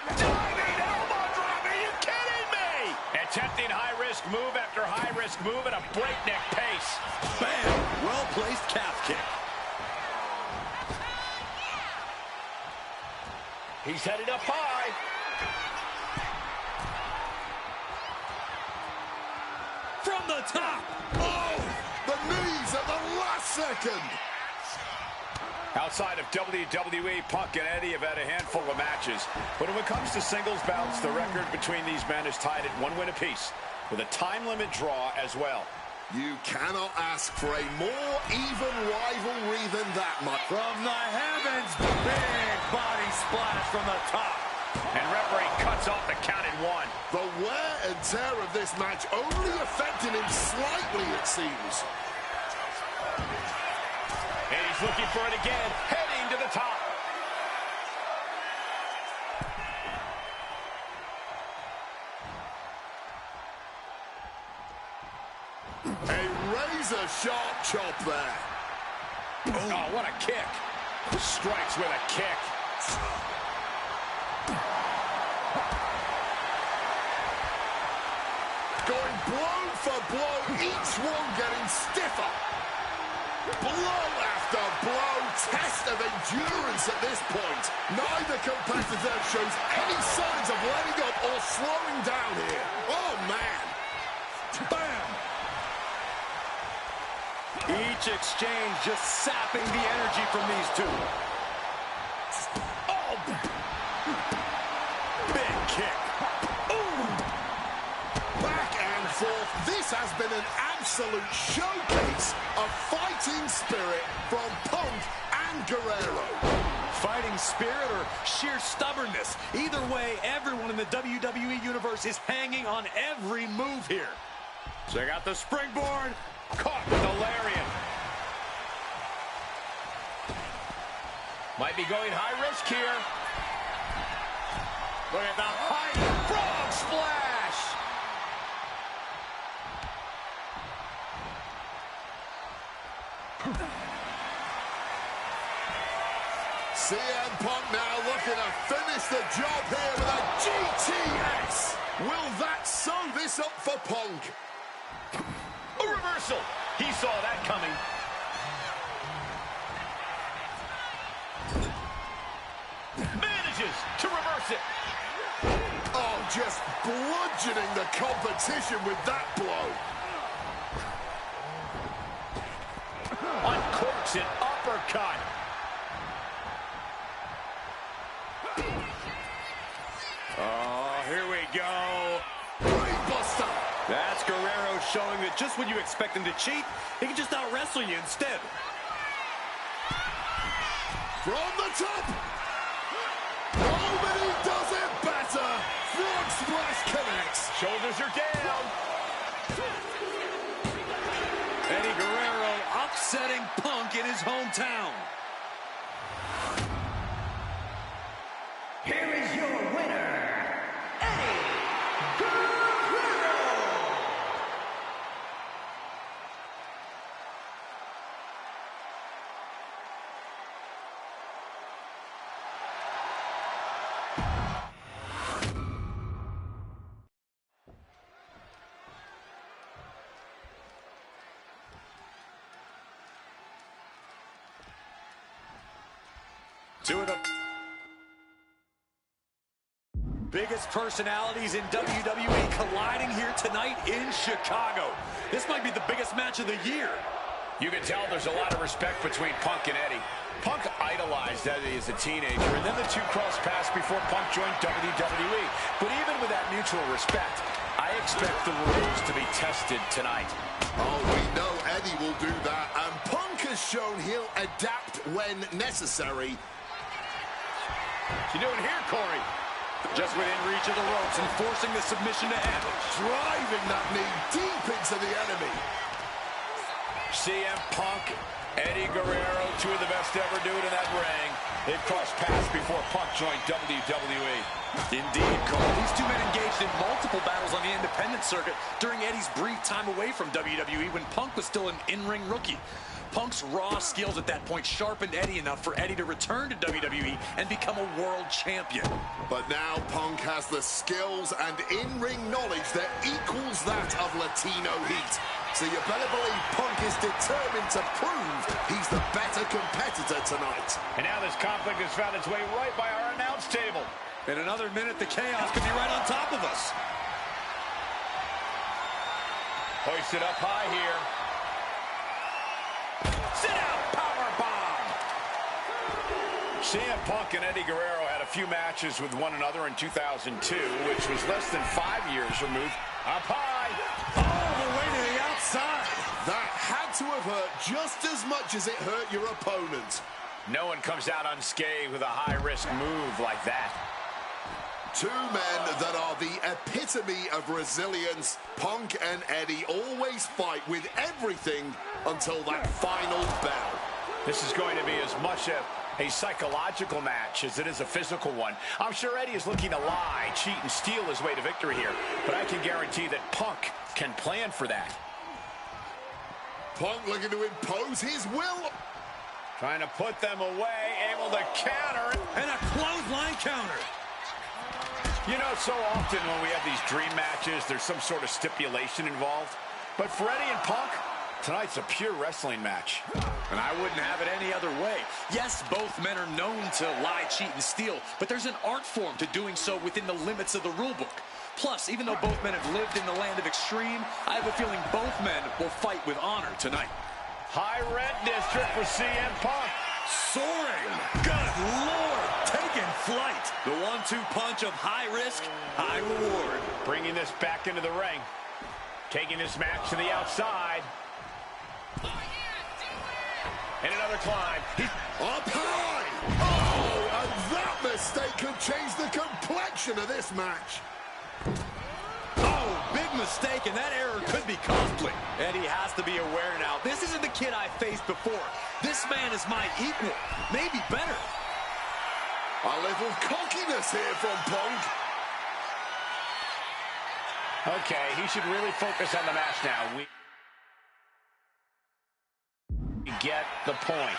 Diving elbow drop. Are you kidding me? Attempting high-risk move after high-risk move at a breakneck pace. Bam! Well-placed calf kick. He's headed up high. From the top. Oh, the knees at the last second. Outside of WWE, Punk and Eddie have had a handful of matches. But when it comes to singles bouts, the record between these men is tied at 1 win apiece, with a time limit draw as well. You cannot ask for a more even rivalry than that, Mike. From the heavens, big body splash from the top. And referee cuts off the count at 1. The wear and tear of this match only affecting him slightly, it seems. And he's looking for it again, heading to the top. A razor-sharp chop there. Oh, what a kick. Strikes with a kick. Going blow for blow, each one getting stiffer. Blow after blow, test of endurance at this point. Neither competitor shows any signs of letting up or slowing down here. Oh, man. Bam! Each exchange just sapping the energy from these two. Oh! Big kick. Ooh! Back and forth. This has been an absolute showcase of fighting spirit from Punk and Guerrero. Fighting spirit or sheer stubbornness. Either way, everyone in the WWE Universe is hanging on every move here. Check out the springboard. Caught with a lariat. Might be going high risk here. Look at the high frog splash. CM Punk now looking to finish the job here with a GTS. Will that sew this up for Punk? A reversal. He saw that coming. Manages to reverse it. Oh, just bludgeoning the competition with that blow. Uncorks an uppercut. Oh, here we go. Brainbuster. That's Guerrero showing that just when you expect him to cheat, he can just out-wrestle you instead. From the top. Nobody does it better. Frog splash connects. Shoulders are down. Eddie Guerrero upsetting Punk in his hometown. Here is your winner, Eddie Guerrero. Two of the biggest personalities in WWE colliding here tonight in Chicago. This might be the biggest match of the year. You can tell there's a lot of respect between Punk and Eddie. Punk idolized Eddie as a teenager, and then the two crossed paths before Punk joined WWE. But even with that mutual respect, I expect the rules to be tested tonight. Oh, we know Eddie will do that, and Punk has shown he'll adapt when necessary. What you doing here, Corey? Just within reach of the ropes and forcing the submission to end. Driving that knee deep into the enemy. CM Punk, Eddie Guerrero, two of the best to ever do it in that ring. They've crossed paths before Punk joined WWE. Indeed, Cole. These two men engaged in multiple battles on the independent circuit during Eddie's brief time away from WWE when Punk was still an in-ring rookie. Punk's raw skills at that point sharpened Eddie enough for Eddie to return to WWE and become a world champion. But now Punk has the skills and in-ring knowledge that equals that of Latino heat. So you better believe Punk is determined to prove he's the better competitor tonight. And now this conflict has found its way right by our announce table. In another minute, the chaos could be right on top of us. Hoisted up high here. Sit down, powerbomb. CM Punk and Eddie Guerrero had a few matches with one another in 2002, which was less than 5 years removed. Up high. All the way to the outside. That had to have hurt just as much as it hurt your opponent. No one comes out unscathed with a high-risk move like that. Two men that are the epitome of resilience. Punk and Eddie always fight with everything until that final bell. This is going to be as much a psychological match as it is a physical one. I'm sure Eddie is looking to lie, cheat, and steal his way to victory here, but I can guarantee that Punk can plan for that. Punk looking to impose his will. Trying to put them away, able to counter. And a clothesline counter. You know, so often when we have these dream matches, there's some sort of stipulation involved. But for Eddie and Punk, tonight's a pure wrestling match. And I wouldn't have it any other way. Yes, both men are known to lie, cheat, and steal, but there's an art form to doing so within the limits of the rule book. Plus, even though both men have lived in the land of extreme, I have a feeling both men will fight with honor tonight. High rent district for CM Punk. Soaring. Good Lord. Taking flight. The 1-2 punch of high risk, high reward. Bringing this back into the ring. Taking this match to the outside. And another climb. Up high. Oh, and that mistake could change the complexion of this match. Oh, big mistake, and that error could be costly. Eddie has to be aware now. This isn't the kid I faced before. This man is my equal, maybe better. A little cockiness here from Punk. Okay, he should really focus on the match now. We get the point.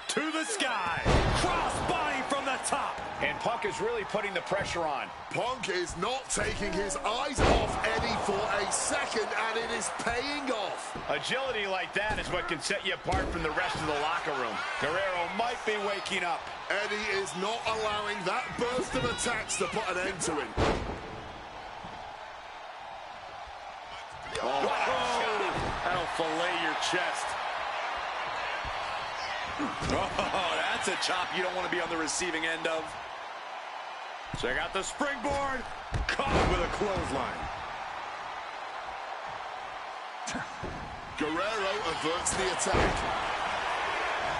To the sky. Cross body from the top. And Punk is really putting the pressure on. Punk is not taking his eyes off Eddie for a second, and it is paying off. Agility like that is what can set you apart from the rest of the locker room. Guerrero might be waking up. Eddie is not allowing that burst of attacks to put an end to him. Oh, that'll fillet your chest. Oh, that's a chop you don't want to be on the receiving end of. Check out the springboard. Caught with a clothesline. Guerrero averts the attack.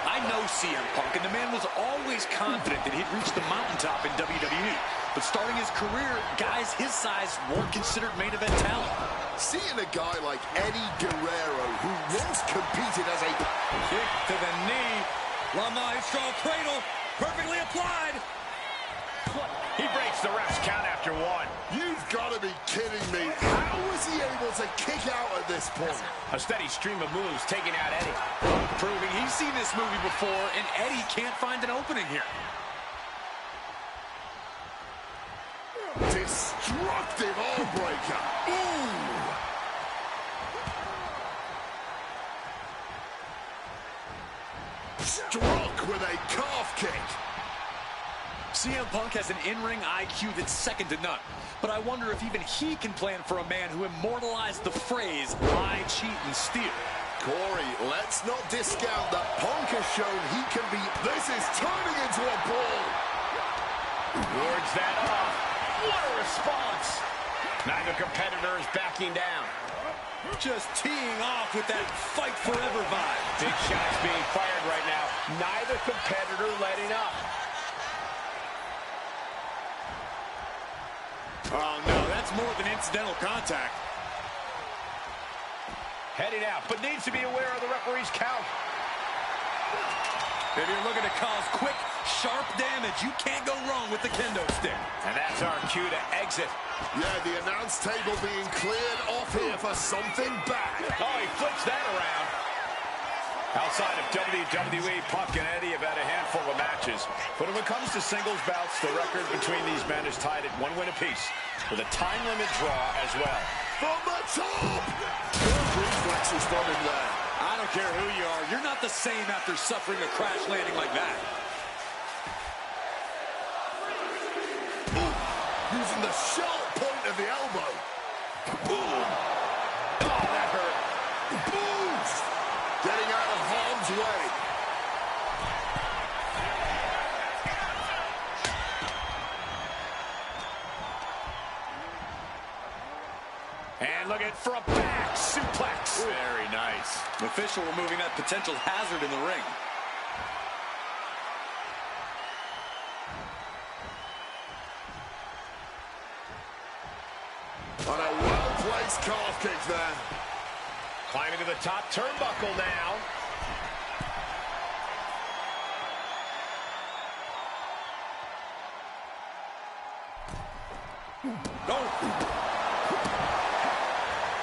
I know CM Punk, and the man was always confident that he'd reach the mountaintop in WWE. But starting his career, guys his size weren't considered main event talent. Seeing a guy like Eddie Guerrero, who once competed as a... Kick to the knee. La Maestro cradle, perfectly applied. He breaks the ref's count after one. You've got to be kidding me. How was he able to kick out at this point? A steady stream of moves taking out Eddie. Proving he's seen this movie before, and Eddie can't find an opening here. Destructive arm breaker. Ooh. Struck with a calf kick. CM Punk has an in-ring IQ that's second to none. But I wonder if even he can plan for a man who immortalized the phrase, lie, cheat, and steal. Corey, let's not discount that Punk has shown he can be... This is turning into a brawl. Wards that off. What a response. Neither competitor is backing down. Just teeing off with that fight forever vibe. Big shots being fired right now. Neither competitor letting up. Oh, no, that's more than incidental contact. Heading out, but needs to be aware of the referee's count. If you're looking to cause quick, sharp damage, you can't go wrong with the kendo stick. And that's our cue to exit. Yeah, the announce table being cleared off here for something bad. Oh, he flips that around. Outside of WWE, Punk and Eddie have had a handful of matches. But when it comes to singles bouts, the record between these men is tied at 1 win apiece, with a time limit draw as well. From the top! Good reflexes from him there. I don't care who you are, you're not the same after suffering a crash landing like that. Ooh, using the sharp point of the elbow. Boom! Oh, that hurt. Boost! Getting out of harm's way. And look at for a back suplex. Very nice. The official removing that potential hazard in the ring. On a well-placed calf kick there. Climbing to the top turnbuckle now.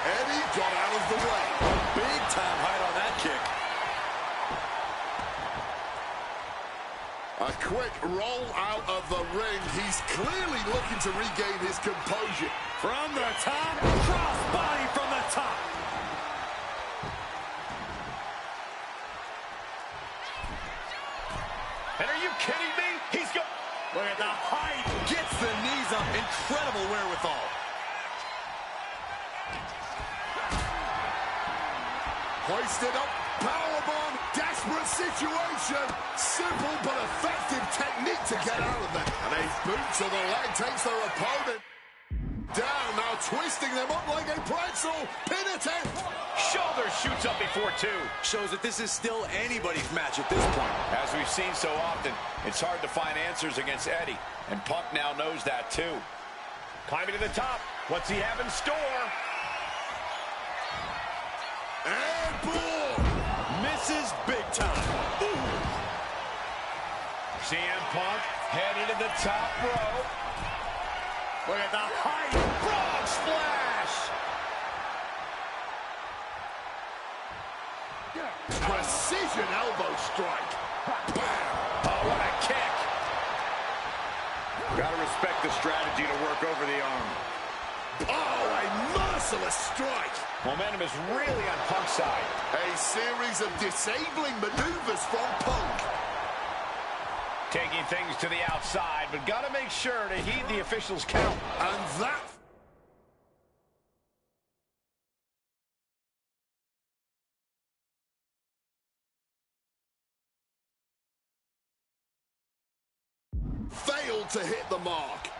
Eddie got out of the way. Big time height on that kick. A quick roll out of the ring. He's clearly looking to regain his composure. From the top, cross body from the top. And are you kidding me? He's got... Look at the height. Gets the knees up. Incredible wherewithal. Hoisted up, powerbomb, desperate situation. Simple but effective technique to get out of there. And a boot to the leg takes their opponent down, now twisting them up like a pretzel. Pin attempt. Shoulder shoots up before two. Shows that this is still anybody's match at this point. As we've seen so often, it's hard to find answers against Eddie. And Punk now knows that too. Climbing to the top. What's he have in store? And boom! Misses big time. Ooh. CM Punk headed to the top rope. Look at the height. Frog splash. Precision elbow strike. Bam! Oh, what a kick. Gotta respect the strategy to work over the arm. Oh, a merciless strike. Momentum is really on Punk's side. A series of disabling maneuvers from Punk. Taking things to the outside, but got to make sure to heed the official's count. And that... failed to hit the mark.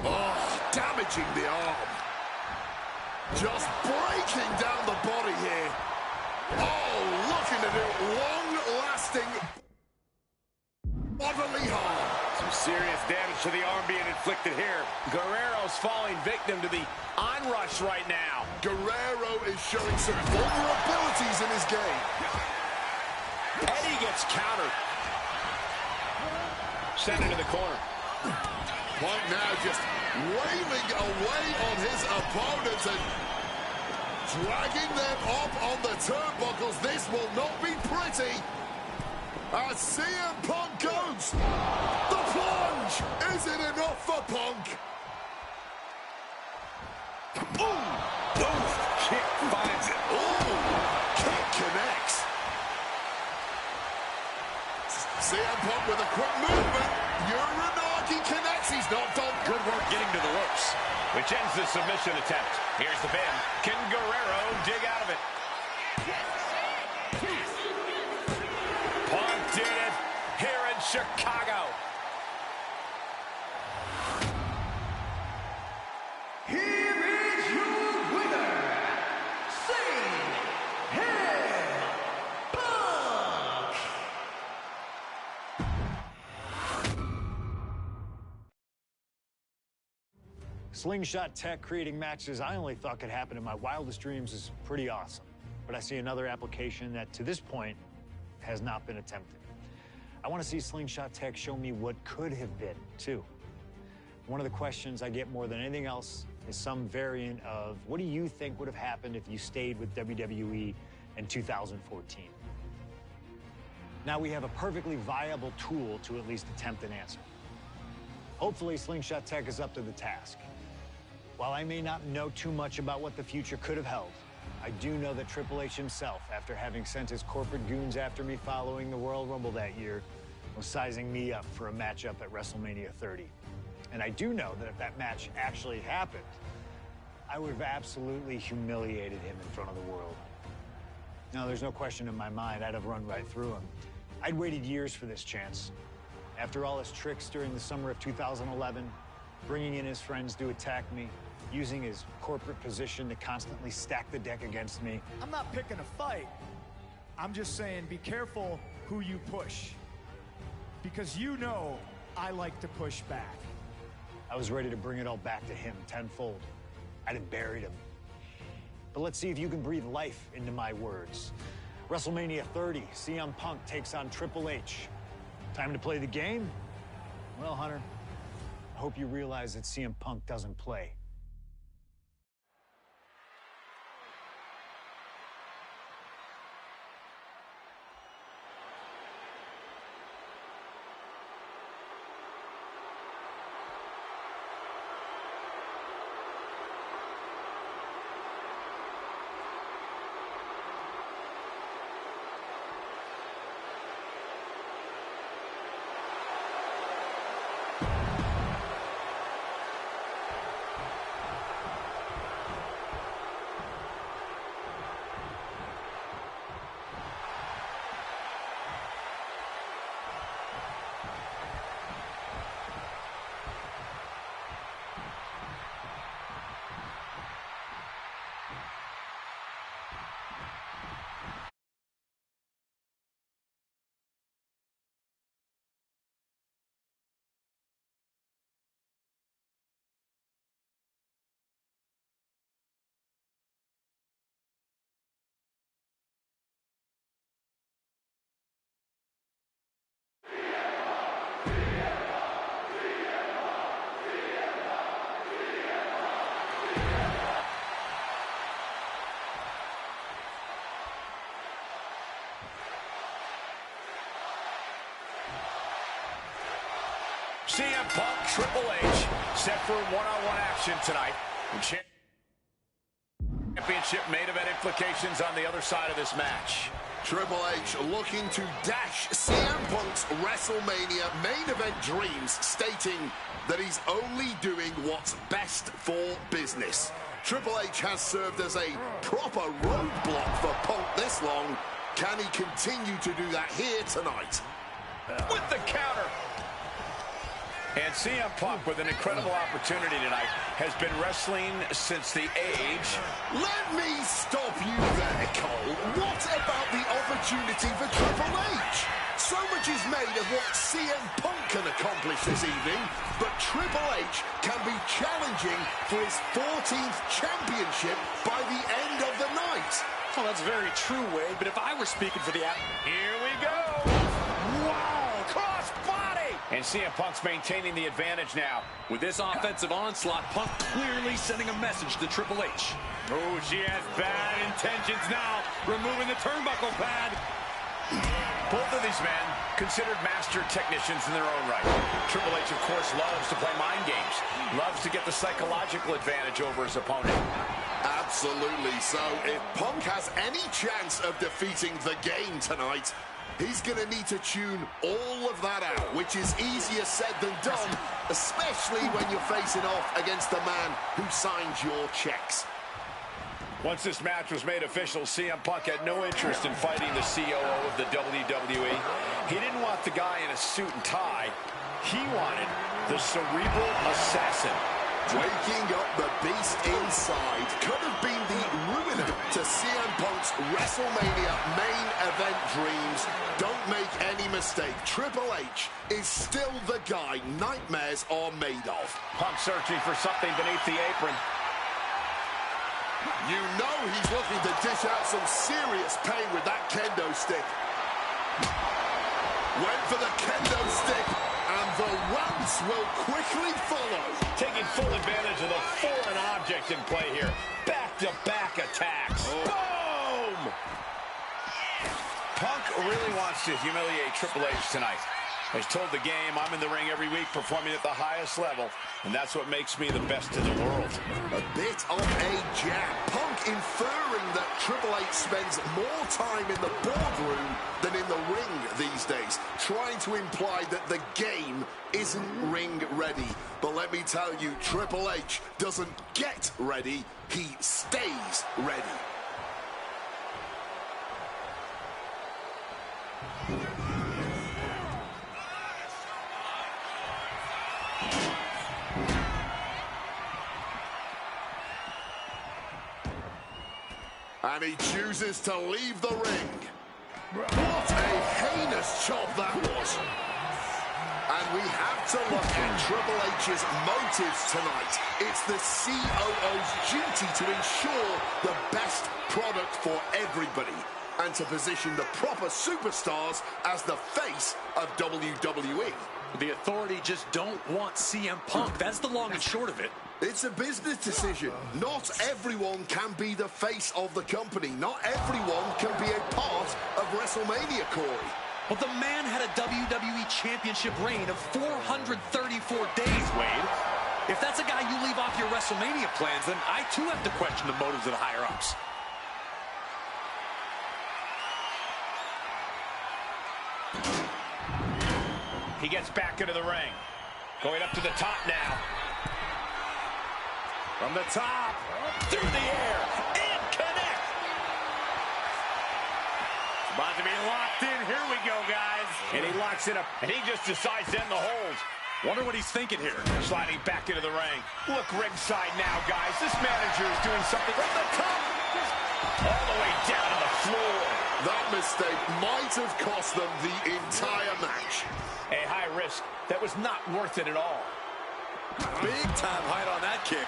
Oh, damaging the arm. Just breaking down the body here. Oh, looking to do long-lasting bodily harm. Some serious damage to the arm being inflicted here. Guerrero's falling victim to the onrush right now. Guerrero is showing some vulnerabilities in his game. Eddie gets countered. Sent into the corner. Punk now just wailing away on his opponents and dragging them up on the turnbuckles. This will not be pretty. As CM Punk goes. The plunge. Is it enough for Punk? Ooh. Ooh. Kick finds it. Ooh. Kick connects. CM Punk with a quick movement. Uranagi connects. He's not done. Good work getting to the ropes. Which ends the submission attempt. Here's the pin. Can Guerrero dig out of it? Punk did it here in Chicago. Slingshot tech creating matches I only thought could happen in my wildest dreams is pretty awesome. But I see another application that, to this point, has not been attempted. I want to see Slingshot tech show me what could have been, too. One of the questions I get more than anything else is some variant of, what do you think would have happened if you stayed with WWE in 2014? Now we have a perfectly viable tool to at least attempt an answer. Hopefully, Slingshot Tech is up to the task. While I may not know too much about what the future could have held, I do know that Triple H himself, after having sent his corporate goons after me following the Royal Rumble that year, was sizing me up for a matchup at WrestleMania 30. And I do know that if that match actually happened, I would have absolutely humiliated him in front of the world. Now, there's no question in my mind I'd have run right through him. I'd waited years for this chance. After all his tricks during the summer of 2011, bringing in his friends to attack me, using his corporate position to constantly stack the deck against me. I'm not picking a fight. I'm just saying be careful who you push. Because you know I like to push back. I was ready to bring it all back to him tenfold. I'd have buried him. But let's see if you can breathe life into my words. WrestleMania 30, CM Punk takes on Triple H. Time to play the game? Well, Hunter, I hope you realize that CM Punk doesn't play. CM Punk, Triple H, set for one-on-one action tonight. Championship main event implications on the other side of this match. Triple H looking to dash CM Punk's WrestleMania main event dreams, stating that he's only doing what's best for business. Triple H has served as a proper roadblock for Punk this long. Can he continue to do that here tonight? With the counter. And CM Punk, with an incredible opportunity tonight, has been wrestling since the age. Let me stop you there, Cole. What about the opportunity for Triple H? So much is made of what CM Punk can accomplish this evening, but Triple H can be challenging for his 14th championship by the end of the night. Oh, that's very true, Wade, but if I were speaking for the... Here we go! Wow! Cross body! And CM Punk's maintaining the advantage now. With this offensive onslaught, Punk clearly sending a message to Triple H. Oh, she has bad intentions now, removing the turnbuckle pad. Both of these men considered master technicians in their own right. Triple H, of course, loves to play mind games. Loves to get the psychological advantage over his opponent. Absolutely. So if Punk has any chance of defeating the game tonight, he's going to need to tune all of that out, which is easier said than done, especially when you're facing off against the man who signed your checks. Once this match was made official, CM Punk had no interest in fighting the COO of the WWE. He didn't want the guy in a suit and tie. He wanted the cerebral assassin. Waking up the beast inside could have been the ruiner to CM Punk's WrestleMania main event dreams. Don't make any mistake, Triple H is still the guy nightmares are made of. Punk searching for something beneath the apron. You know he's looking to dish out some serious pain with that kendo stick. Went for the kendo stick, and the rounds will quickly follow. Taking full advantage of the foreign object in play here. Back-to-back attacks. Boom! Punk really wants to humiliate Triple H tonight. He's told the game, I'm in the ring every week performing at the highest level, and that's what makes me the best in the world. A bit of a jab. Punk inferring that Triple H spends more time in the boardroom than in the ring these days, trying to imply that the game isn't ring ready. But let me tell you, Triple H doesn't get ready, he stays ready. And he chooses to leave the ring. What a heinous chop that was. And we have to look at Triple H's motives tonight. It's the COO's duty to ensure the best product for everybody and to position the proper superstars as the face of WWE. The Authority just don't want CM Punk. That's the long and short of it. It's a business decision. Not everyone can be the face of the company. Not everyone can be a part of WrestleMania, Corey. But the man had a WWE Championship reign of 434 days, Wade. If that's a guy you leave off your WrestleMania plans, then I too have to question the motives of the higher-ups. He gets back into the ring. Going up to the top now. From the top, through the air, and connect. About to be locked in. Here we go, guys. And he locks it up, and he just decides to end the hold. Wonder what he's thinking here. Sliding back into the ring. Look ringside now, guys. This manager is doing something from the top. All the way down to the floor. That mistake might have cost them the entire match. A high risk that was not worth it at all. Big time height on that kick.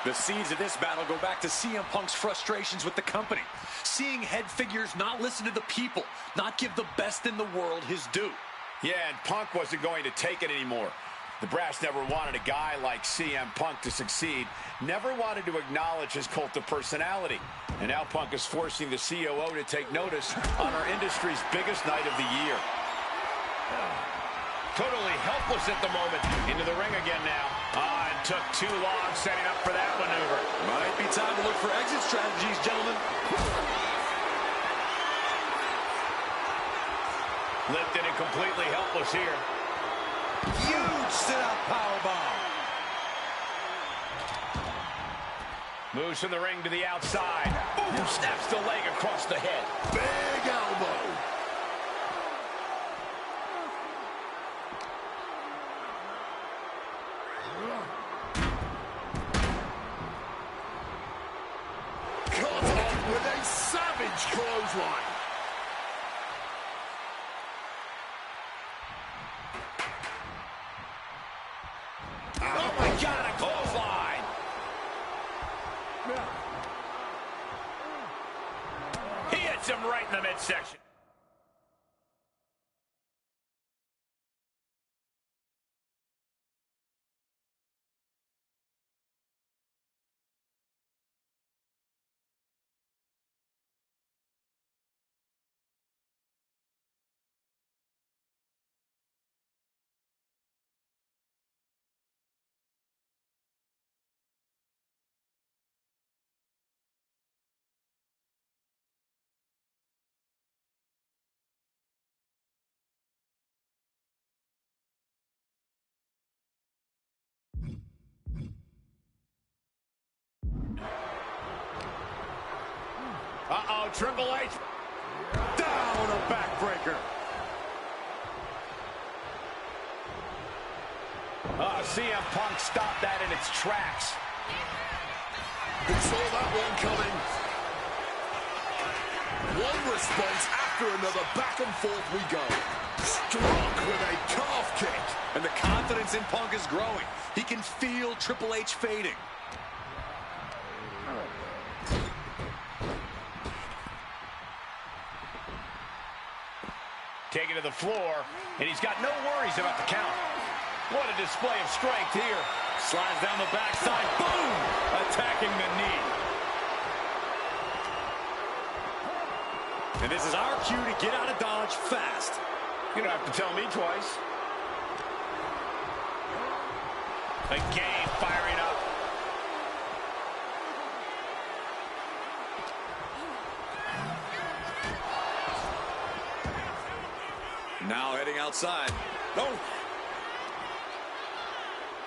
The seeds of this battle go back to CM Punk's frustrations with the company. Seeing head figures not listen to the people, not give the best in the world his due. Yeah, and Punk wasn't going to take it anymore. The brass never wanted a guy like CM Punk to succeed, never wanted to acknowledge his cult of personality. And now Punk is forcing the COO to take notice on our industry's biggest night of the year. Totally helpless at the moment. Into the ring again now. It took too long setting up for that maneuver. Might be time to look for exit strategies, gentlemen. Lifted and completely helpless here. Huge sit-out powerbomb. Moves from the ring to the outside. Ooh, snaps the leg across the head. Big elbow. Caught off with a savage clothesline. Oh my God, a clothesline! He hits him right in the midsection. Uh-oh, Triple H. Down, a backbreaker. CM Punk stopped that in its tracks. He saw that one coming. One response after another, back and forth we go. Struck with a calf kick. And the confidence in Punk is growing. He can feel Triple H fading. Taken to the floor, and he's got no worries about the count. What a display of strength here. Slides down the backside, boom! Attacking the knee. And this is our cue to get out of Dodge fast. You don't have to tell me twice. Again, firing up. Now heading outside. No.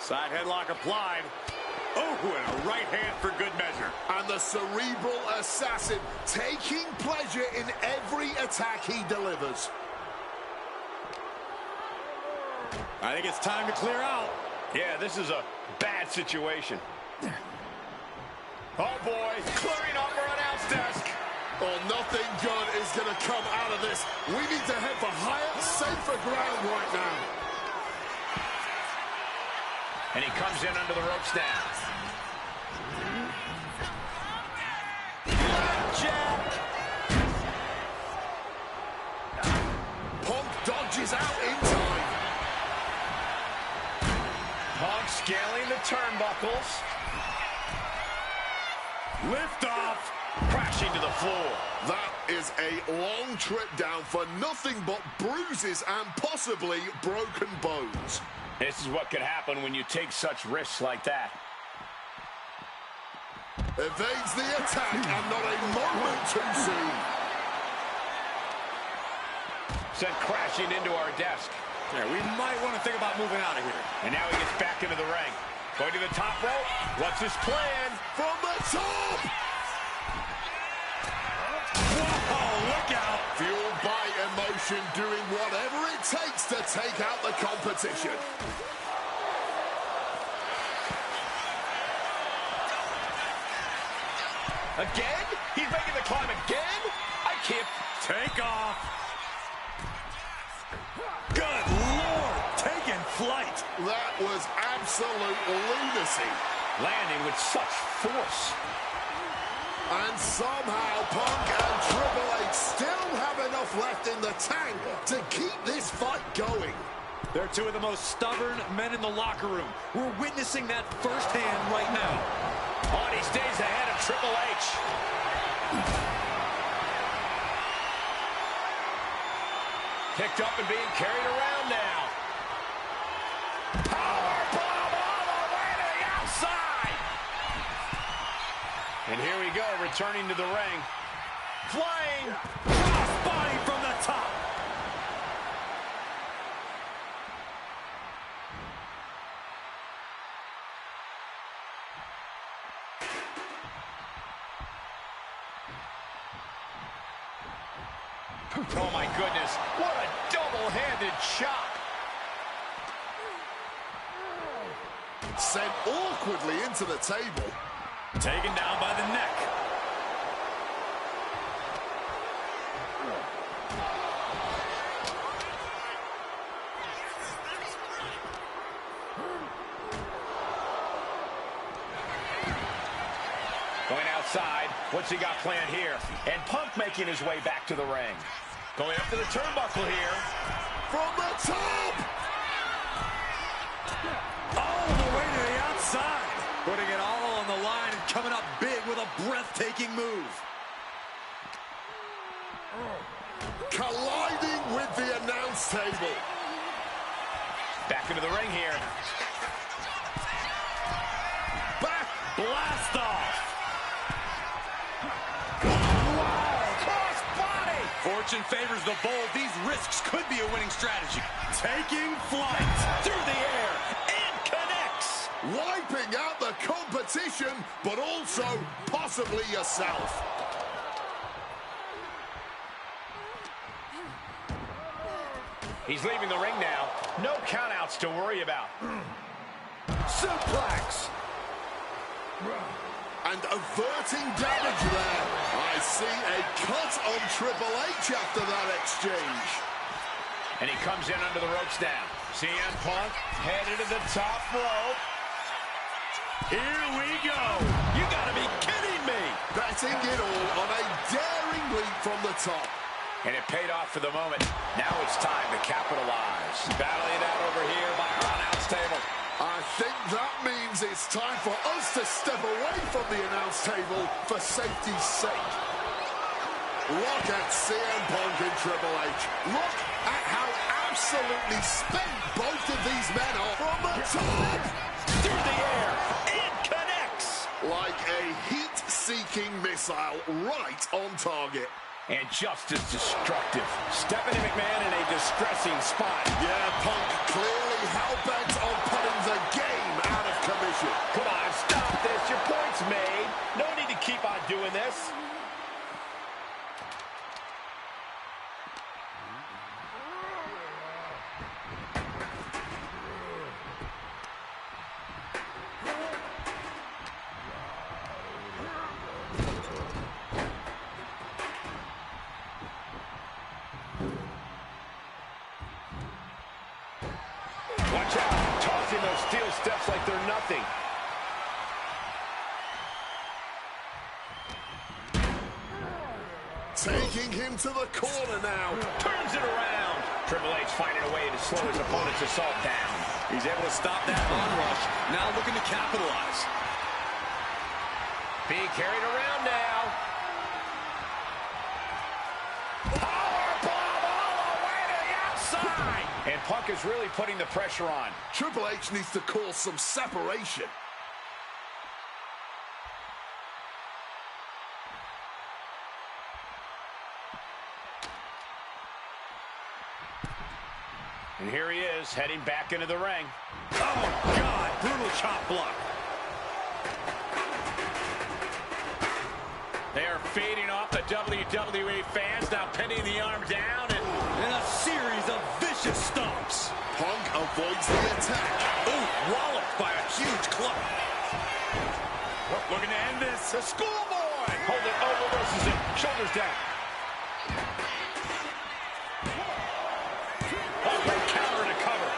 Side headlock applied. Oh, and a right hand for good measure. And the cerebral assassin taking pleasure in every attack he delivers. I think it's time to clear out. Yeah, this is a bad situation. Oh, boy. Clearing up our announce desk. Oh, nothing good is going to come out of this. We need to head for higher, safer ground right now. And he comes in under the ropes now. Jack. Punk dodges out in time. Punk scaling the turnbuckles. Lift off. Crashing to the floor. That is a long trip down for nothing but bruises and possibly broken bones. This is what could happen when you take such risks like that. Evades the attack and not a moment too soon. Sent crashing into our desk. Yeah, we might want to think about moving out of here. And now he gets back into the ring. Going to the top rope. What's his plan? From the top! Whoa, look out! Fueled by emotion, doing whatever it takes to take out the competition. Again? He's making the climb again? I can't. Take off. Good Lord, taking flight. That was absolute lunacy. Landing with such force. And somehow Punk and Triple H still have enough left in the tank to keep this fight going. They're two of the most stubborn men in the locker room. We're witnessing that firsthand right now. Oh, and he stays ahead of Triple H. Picked up and being carried around now. Powerbomb all the way to the outside. And here we go, returning to the ring. Flying Crossbody from the top. Oh my goodness, what a double-handed chop. Sent awkwardly into the table. Taken down by the neck. Going outside, what's he got planned here? And Punk making his way back to the ring. Going up to the turnbuckle here. From the top! All the way to the outside. Putting it all on the line and coming up big with a breathtaking move. Colliding with the announce table. Back into the ring here. Back. Blast off. Fortune favors the bold. These risks could be a winning strategy. Taking flight through the air and connects. Wiping out the competition, but also possibly yourself. He's leaving the ring now. No countouts to worry about. suplex. And averting damage there. I see a cut on Triple H after that exchange. And he comes in under the ropes now. CM Punk headed to the top rope. Here we go. You gotta be kidding me. Betting it all on a daring leap from the top. And it paid off for the moment. Now it's time to capitalize. Battling it out over here by our announce table. I think that means it's time for us to step away from the announce table for safety's sake. Look at CM Punk and Triple H. Look at how absolutely spent both of these men are from the top. Through the air. It connects. Like a heat-seeking missile right on target. And just as destructive. Stephanie McMahon in a distressing spot. Yeah, Punk clearly hell-bent on putting the game out of commission. Come on, stop this. Your point's made. No need to keep on doing this. Watch out, tossing those steel steps like they're nothing. Taking him to the corner now. Turns it around. Triple H finding a way to slow his opponent's assault down. He's able to stop that onrush. Now looking to capitalize. Being carried around now. Powerbomb all the way to the outside. And Punk is really putting the pressure on. Triple H needs to cause some separation. And here he is, heading back into the ring. Oh, God. Brutal chop block. They are fading off the WWE fans, now pinning the arm down And a series of vicious stomps. Punk avoids the attack. Ooh, walloped by a huge club. looking to end this. A schoolboy. Hold it, reverses it. Shoulders down. Great counter to cover.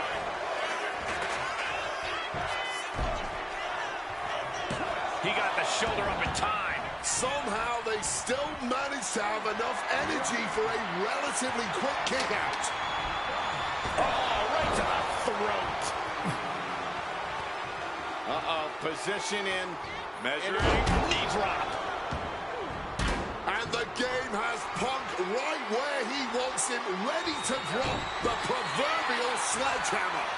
He got the shoulder up in time. Somehow they still managed to have enough energy for a relatively quick kick out. Oh, right to the throat. Position in. Measuring. Knee drop. And the game has Punk right where he wants him, ready to drop the proverbial sledgehammer.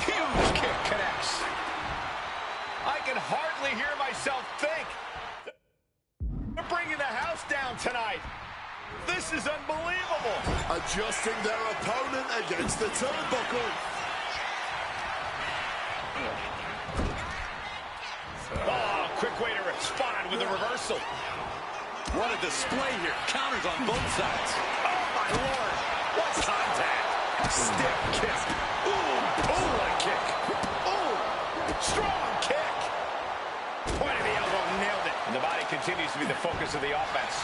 Huge kick connects. I can hardly hear myself think. They're bringing the house down tonight. This is unbelievable. Adjusting their opponent against the turnbuckle. Oh, quick way to respond with a reversal. What a display here. Counters on both sides. Oh, my Lord. What contact. Stiff kick. Ooh, what a kick. Ooh, strong kick. Point of the elbow, nailed it. And the body continues to be the focus of the offense.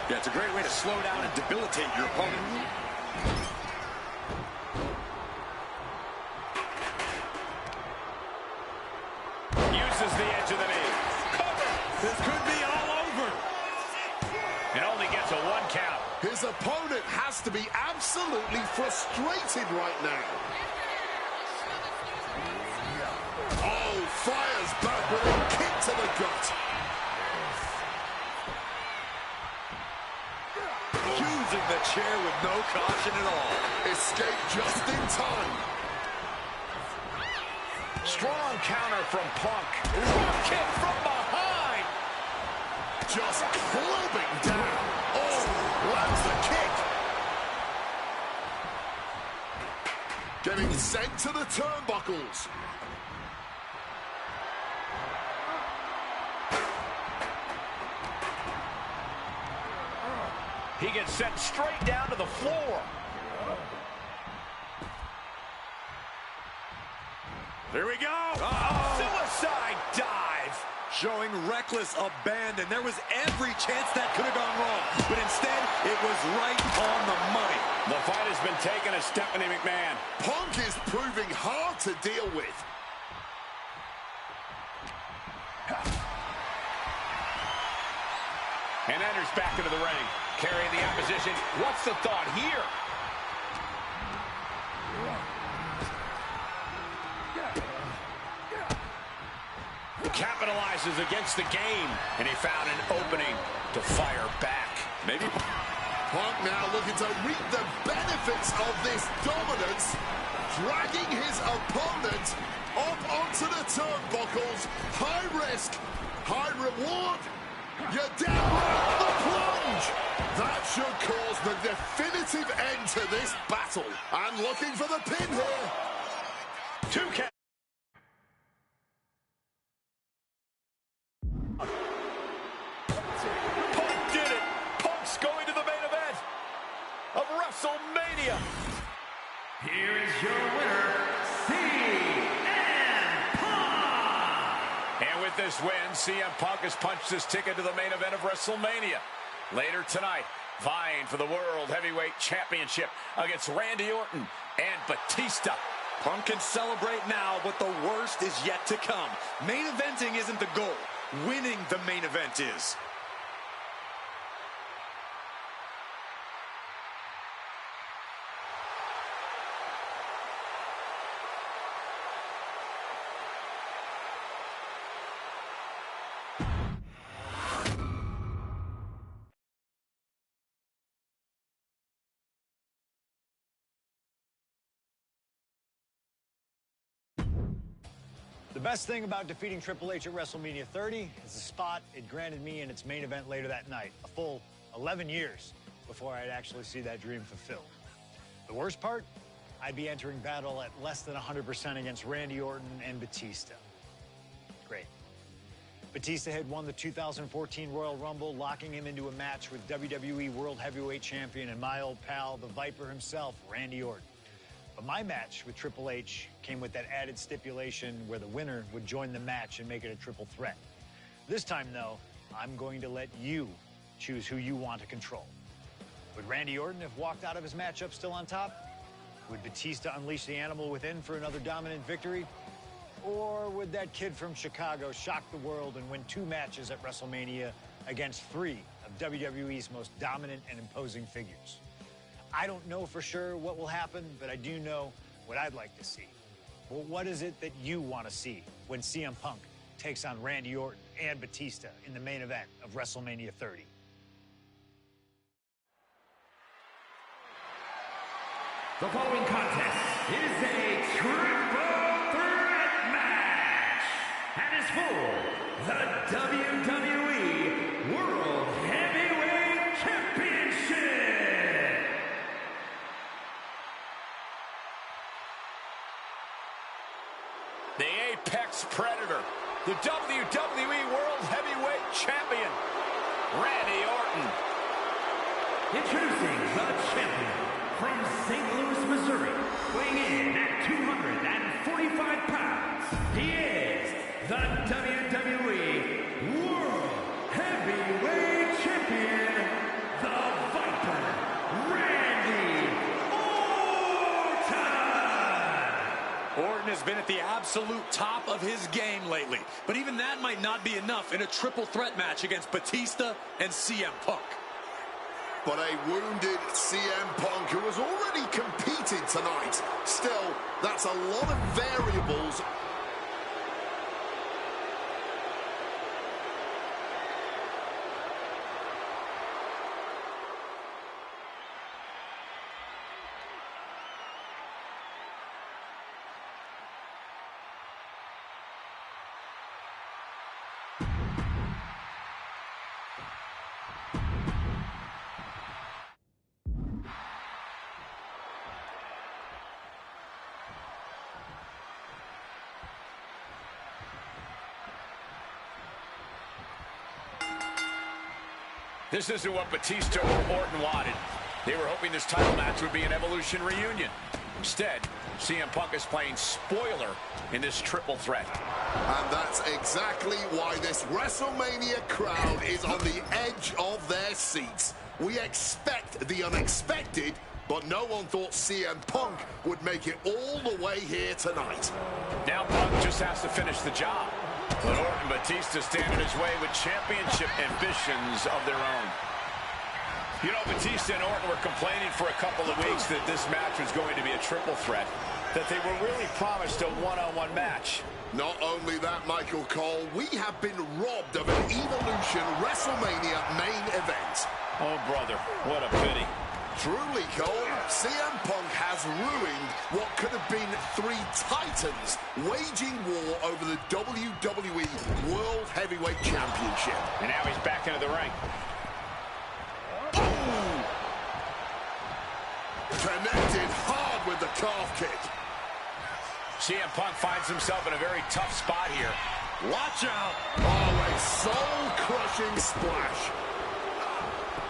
Yeah, it's a great way to slow down and debilitate your opponent. Uses the edge of the knee. Cover. This could be all over. And only gets a 1 count. His opponent has to be absolutely frustrated right now. Oh, fires back with a kick to the gut. Using the chair with no caution at all. Escape just in time. Strong counter from Punk. Ooh, kick from behind. Just clubbing down. Oh, lands the kick. Getting sent to the turnbuckles. He gets sent straight down to the floor. Here we go. Suicide dive. Showing reckless abandon. There was every chance that could have gone wrong, but instead, it was right on the money. The fight has been taken as Stephanie McMahon. Punk is proving hard to deal with. And enters back into the ring, carrying the opposition. What's the thought here? Capitalizes against the game, and he found an opening to fire back. Maybe Punk now looking to reap the benefits of this dominance, dragging his opponent up onto the turnbuckles. High risk, high reward. You're down right, the plunge. That should cause the definitive end to this battle. And looking for the pin here. 2K. Punk did it. Punk's going to the main event of WrestleMania. Here is your winner, CM Punk. And with this win, CM Punk has punched his ticket to the main event of WrestleMania. Later tonight, vying for the World Heavyweight Championship against Randy Orton and Batista. Punk can celebrate now, but the worst is yet to come. Main eventing isn't the goal. Winning the main event is. The best thing about defeating Triple H at WrestleMania 30 is the spot it granted me in its main event later that night. A full 11 years before I'd actually see that dream fulfilled. The worst part? I'd be entering battle at less than 100% against Randy Orton and Batista. Great. Batista had won the 2014 Royal Rumble, locking him into a match with WWE World Heavyweight Champion and my old pal, the Viper himself, Randy Orton. But my match with Triple H came with that added stipulation where the winner would join the match and make it a triple threat. This time, though, I'm going to let you choose who you want to control. Would Randy Orton have walked out of his matchup still on top? Would Batista unleash the animal within for another dominant victory? Or would that kid from Chicago shock the world and win 2 matches at WrestleMania against 3 of WWE's most dominant and imposing figures? I don't know for sure what will happen, but I do know what I'd like to see. Well, what is it that you want to see when CM Punk takes on Randy Orton and Batista in the main event of WrestleMania 30? The following contest is a triple threat match and is for the WWE World Heavyweight Championship. The Apex Predator, the WWE World Heavyweight Champion, Randy Orton. Introducing the champion from St. Louis, Missouri, weighing in at 245 pounds, he is the WWE World Heavyweight Champion, the Viper, Randy Orton. Orton has been at the absolute top of his game lately, but even that might not be enough in a triple threat match against Batista and CM Punk. But a wounded CM Punk who has already competed tonight. Still, that's a lot of variables. This isn't what Batista or Orton wanted. They were hoping this title match would be an Evolution reunion. Instead, CM Punk is playing spoiler in this triple threat. And that's exactly why this WrestleMania crowd is on the edge of their seats. We expect the unexpected, but no one thought CM Punk would make it all the way here tonight. Now Punk just has to finish the job. But Orton and Batista stand in his way with championship ambitions of their own. You know, Batista and Orton were complaining for a couple of weeks that this match was going to be a triple threat, that they were really promised a one-on-one match. Not only that, Michael Cole, we have been robbed of an Evolution WrestleMania main event. Oh, brother, what a pity. Truly, Cole, CM Punk has ruined what could have been three titans waging war over the WWE World Heavyweight Championship. And now he's back into the ring. Oh! Connected hard with the calf kick. CM Punk finds himself in a very tough spot here. Watch out! Oh, a soul-crushing splash.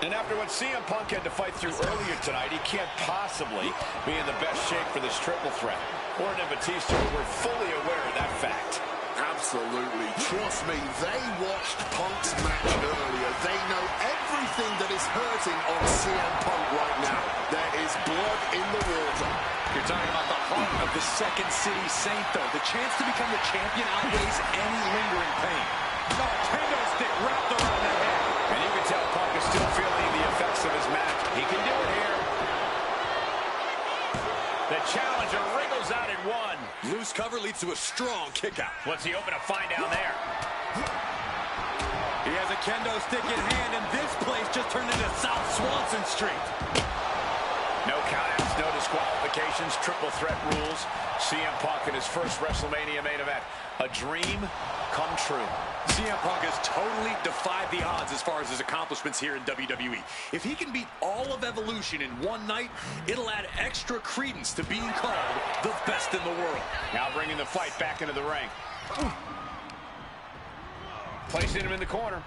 And after what CM Punk had to fight through earlier tonight, he can't possibly be in the best shape for this triple threat. Orton and Batista were fully aware of that fact. Absolutely. Trust me, they watched Punk's match earlier. They know everything that is hurting on CM Punk right now. There is blood in the water. You're talking about the heart of the Second City Saint, though. The chance to become the champion outweighs any lingering pain. No, kendo stick wrapped around the head. And you can tell Punk is still feeling the effects of his match. He can do it here. The challenger wriggles out in one. Loose cover leads to a strong kick out. What's he open to find down there? He has a kendo stick in hand, and this place just turned into South Swanson Street. No countouts, no disqualifications, triple threat rules. CM Punk in his first WrestleMania main event. A dream come true. CM Punk has totally defied the odds as far as his accomplishments here in WWE. If he can beat all of Evolution in one night, it'll add extra credence to being called the best in the world. Now bringing the fight back into the ring. Placing him in the corner.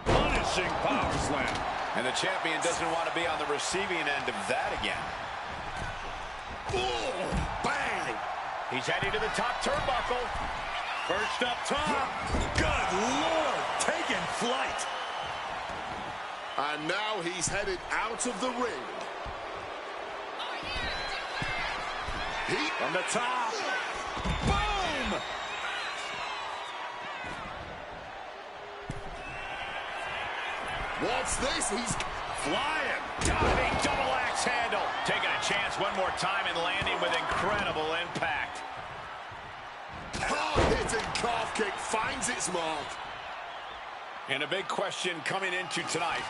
Punishing power slam. And the champion doesn't want to be on the receiving end of that again. Oh, bang! He's heading to the top turnbuckle. First up top. Good Lord, taking flight. And now he's headed out of the ring. From the top. Boom! What's this? He's Flying. Diving double axe handle. Taking a chance one more time and landing with incredible impact. hard-hitting calf kick finds its mark. And a big question coming into tonight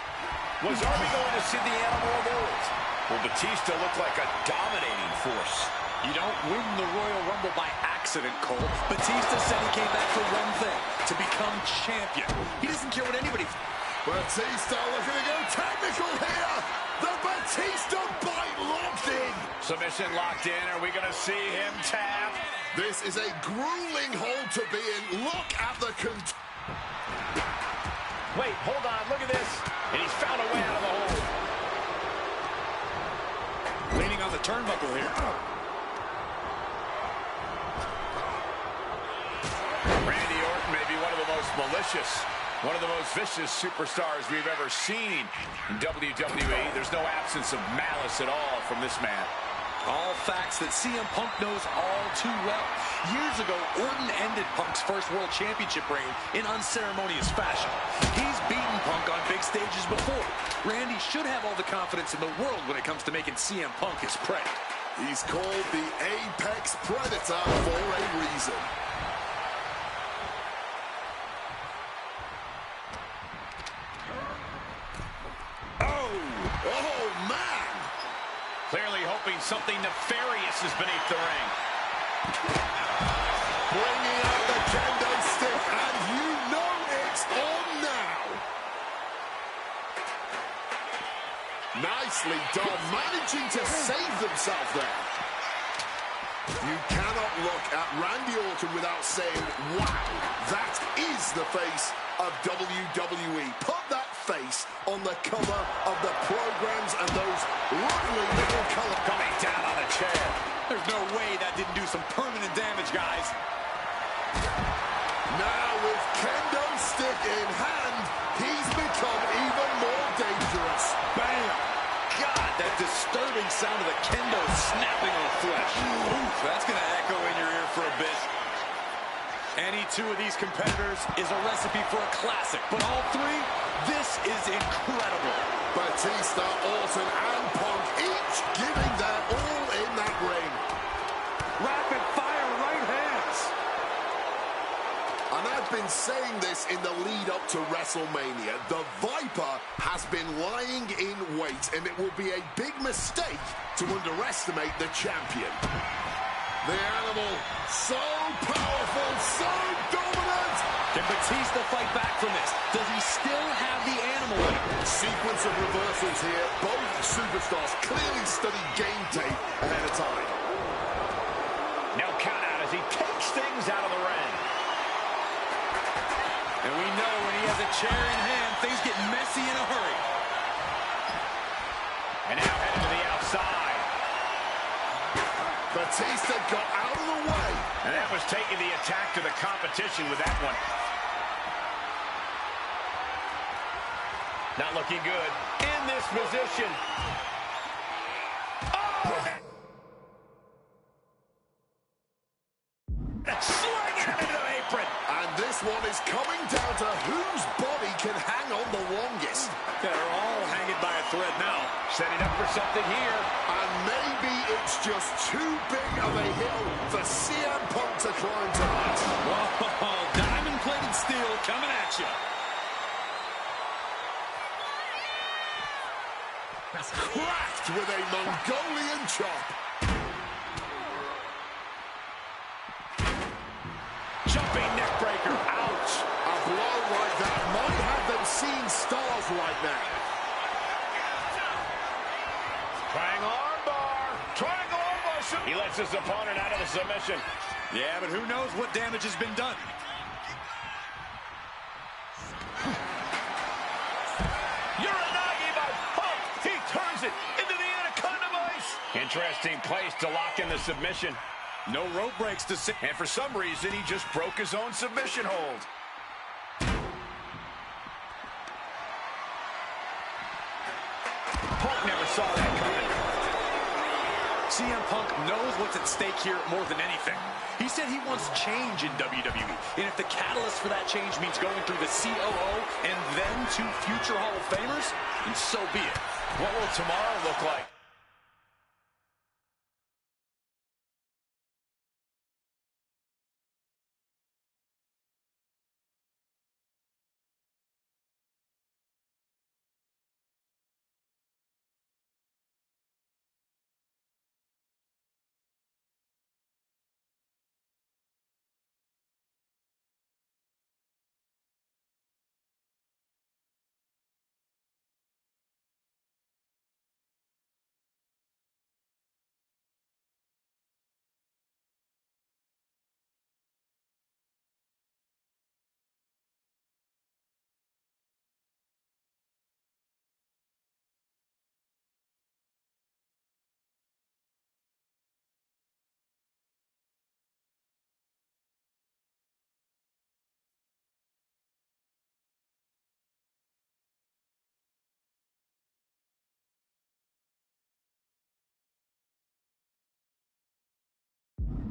was, are we going to see the animal of old? Will Batista look like a dominating force? You don't win the Royal Rumble by accident, Cole. Batista said he came back for one thing, to become champion. He doesn't care what anybody... Batista looking to go technical here. The Batista bite locked in. Submission locked in. Are we going to see him tap? This is a grueling hold to be in. Look at the... Wait, hold on. Look at this. And he's found a way out of the hole. Leaning on the turnbuckle here. Randy Orton may be one of the most malicious, one of the most vicious superstars we've ever seen in WWE. There's no absence of malice at all from this man. All facts that CM Punk knows all too well. Years ago, Orton ended Punk's first World Championship reign in unceremonious fashion. He's beaten Punk on big stages before. Randy should have all the confidence in the world when it comes to making CM Punk his prey. He's called the Apex Predator for a reason. Oh, man! Clearly hoping something nefarious is beneath the ring. Bringing out the kendo stick, and you know it's on now. Nicely done, managing to save themselves there. You cannot look at Randy Orton without saying, wow, that is the face of WWE. Put that face on the cover of the programs and those lovely little color. Coming down on a chair. There's no way that didn't do some permanent damage, guys. Now with kendo stick in hand, he's become even more dangerous. Bam! God, that disturbing sound of the kendo snapping on flesh. Oof, that's going to echo in your ear for a bit. Any two of these competitors is a recipe for a classic, but all three, this is incredible. Batista, Orton, and Punk each giving their all in that ring. Rapid fire right hands. And I've been saying this in the lead up to WrestleMania. The Viper has been lying in wait, and it will be a big mistake to underestimate the champion. The animal, so powerful, so dominant. Can Batista fight back from this? Does he still have the animal in him? Sequence of reversals here. Both superstars clearly studied game tape ahead of time. No count out as he takes things out of the ring. And we know when he has a chair in hand, things get messy in a hurry. And now heading to the outside. Batista got out of the way. And that was taking the attack to the competition with that one. Not looking good in this position. Oh! Swing it into the apron. And this one is coming down to whose body can hang on the longest. Yeah, they're all hanging by a thread now. Setting up for something here. And maybe it's just too big of a hill for CM Punk to climb tonight. Whoa, diamond-plated steel coming at you. Cracked with a Mongolian chop. Jumping neck breaker. Ouch. A blow like that might have them seeing stars right now. Triangle armbar. Triangle armbar. He lets his opponent out of the submission. Yeah, but who knows what damage has been done. Uranagi by Punk. He turns it into the anaconda vice. Interesting place to lock in the submission. No rope breaks to sit. And for some reason, he just broke his own submission hold. Punk never saw that coming. CM Punk knows what's at stake here more than anything. He said he wants change in WWE. And if the catalyst for that change means going through the COO and then to future Hall of Famers, then so be it. What will tomorrow look like?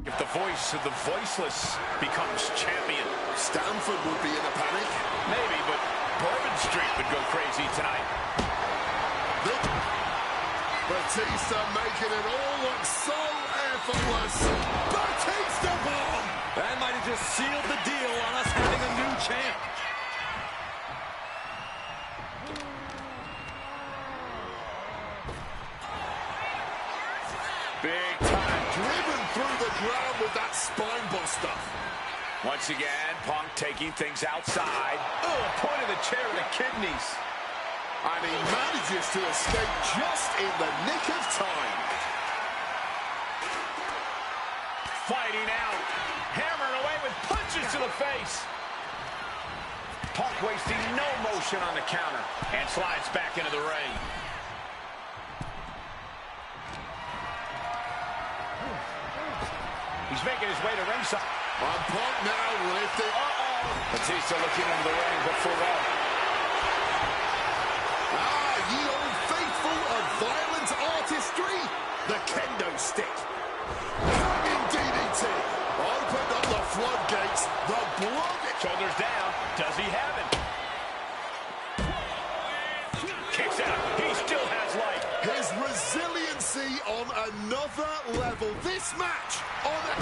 If the voice of the voiceless becomes champion. Stanford would be in a panic. Maybe, but Bourbon Street would go crazy tonight. Batista making it all look so effortless. Batista bomb! That might have just sealed the deal on us having a new champ. Big time. Driven through the ground with that spine buster. Once again, Punk taking things outside. Oh, point of the chair to the kidneys. And he manages to escape just in the nick of time. fighting out. Hammering away with punches to the face. Punk wasting no motion on the counter. And slides back into the ring. He's making his way to ringside. On Punk now lifted. Batista looking into the ring, but for what? Ye old faithful of violent artistry. The kendo stick. Hanging DDT. Opened up the floodgates. The blood. Shoulders down. Does he have it? Kicks out. He still has life. His resiliency on another level. This match on a...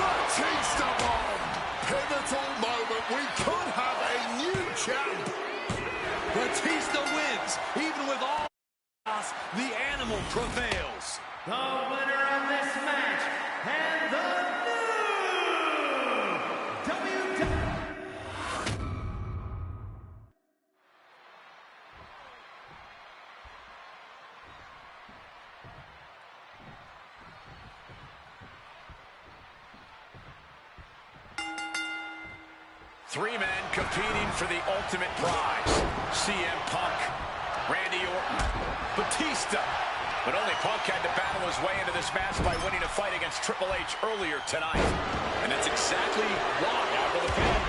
Batista bomb. Pivotal moment. We could have a new champ. Batista wins. Even with all chaos, the animal prevails. The winner of this match and the new WWE. Three men competing for the ultimate prize. CM Punk, Randy Orton, Batista. But only Punk had to battle his way into this match by winning a fight against Triple H earlier tonight. And that's exactly why. Out of the pin.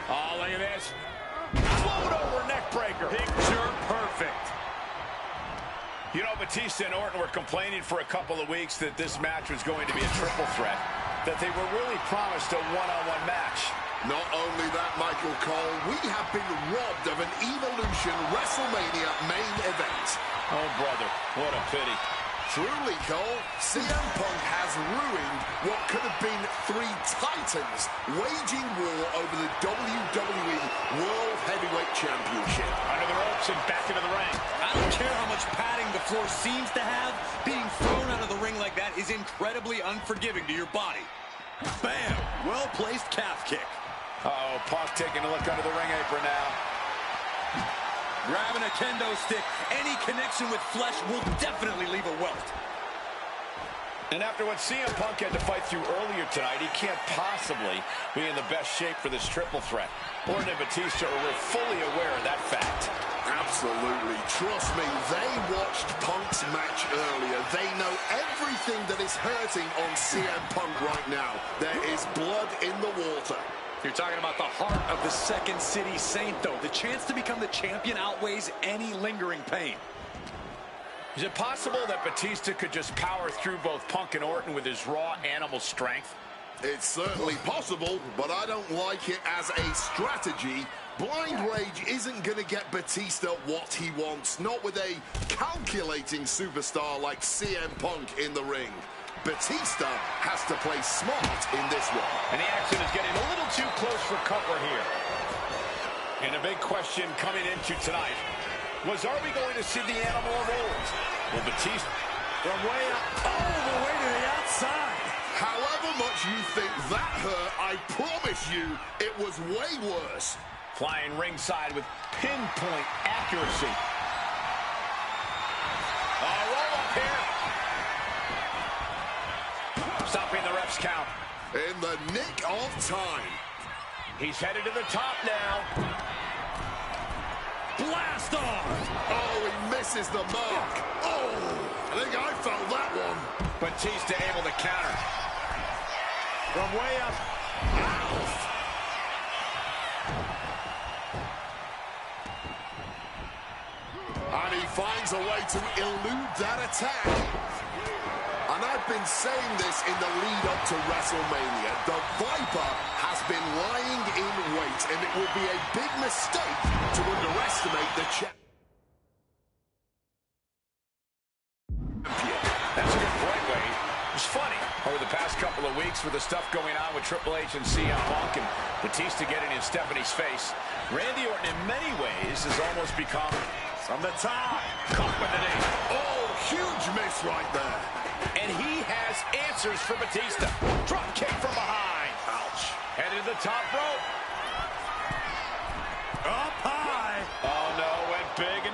Oh, look at this. Float over neck breaker. Picture perfect. You know, Batista and Orton were complaining for a couple of weeks that this match was going to be a triple threat, that they were really promised a one-on-one match. Not only that, Michael Cole, we have been robbed of an Evolution WrestleMania main event. Oh, brother, what a pity. Truly, Cole, CM Punk has ruined what could have been three titans waging war over the WWE World Heavyweight Championship. Under the ropes and back into the ring. I don't care how much padding the floor seems to have. Being thrown out of the ring like that is incredibly unforgiving to your body. Bam! Well-placed calf kick. Uh-oh, Punk taking a look under the ring apron now. Grabbing a kendo stick. Any connection with flesh will definitely leave a welt. And after what CM Punk had to fight through earlier tonight, he can't possibly be in the best shape for this triple threat. Orton and Batista are fully aware of that fact. Absolutely. Trust me, they watched Punk's match earlier. They know everything that is hurting on CM Punk right now. There is blood in the water. You're talking about the heart of the Second City Saint, though. The chance to become the champion outweighs any lingering pain. Is it possible that Batista could just power through both Punk and Orton with his raw animal strength? It's certainly possible, but I don't like it as a strategy. Blind Rage isn't going to get Batista what he wants, not with a calculating superstar like CM Punk in the ring. Batista has to play smart in this one. And the action is getting a little too close for comfort here. And a big question coming into tonight was, are we going to see the animal of old? Will Batista from way up all the way to the outside? However much you think that hurt, I promise you it was way worse. Flying ringside with pinpoint accuracy. Roll up here. Stopping the ref's count. In the nick of time. He's headed to the top now. Blast off! Oh, he misses the mark. Oh, I think I felt that one. Batista able to counter. From way up. And he finds a way to elude that attack. And I've been saying this in the lead up to WrestleMania. The Viper has been lying in wait, and it would be a big mistake to underestimate the champion. That's a good point, Wade. It's funny, over the past couple of weeks with the stuff going on with Triple H and CM Punk and Batista getting in Stephanie's face, Randy Orton in many ways has almost become, from the top, caught with the knee. Oh, huge miss right there. And he has answers for Batista. Drop kick from behind. Ouch. Headed to the top rope. Up high. Oh, no, went big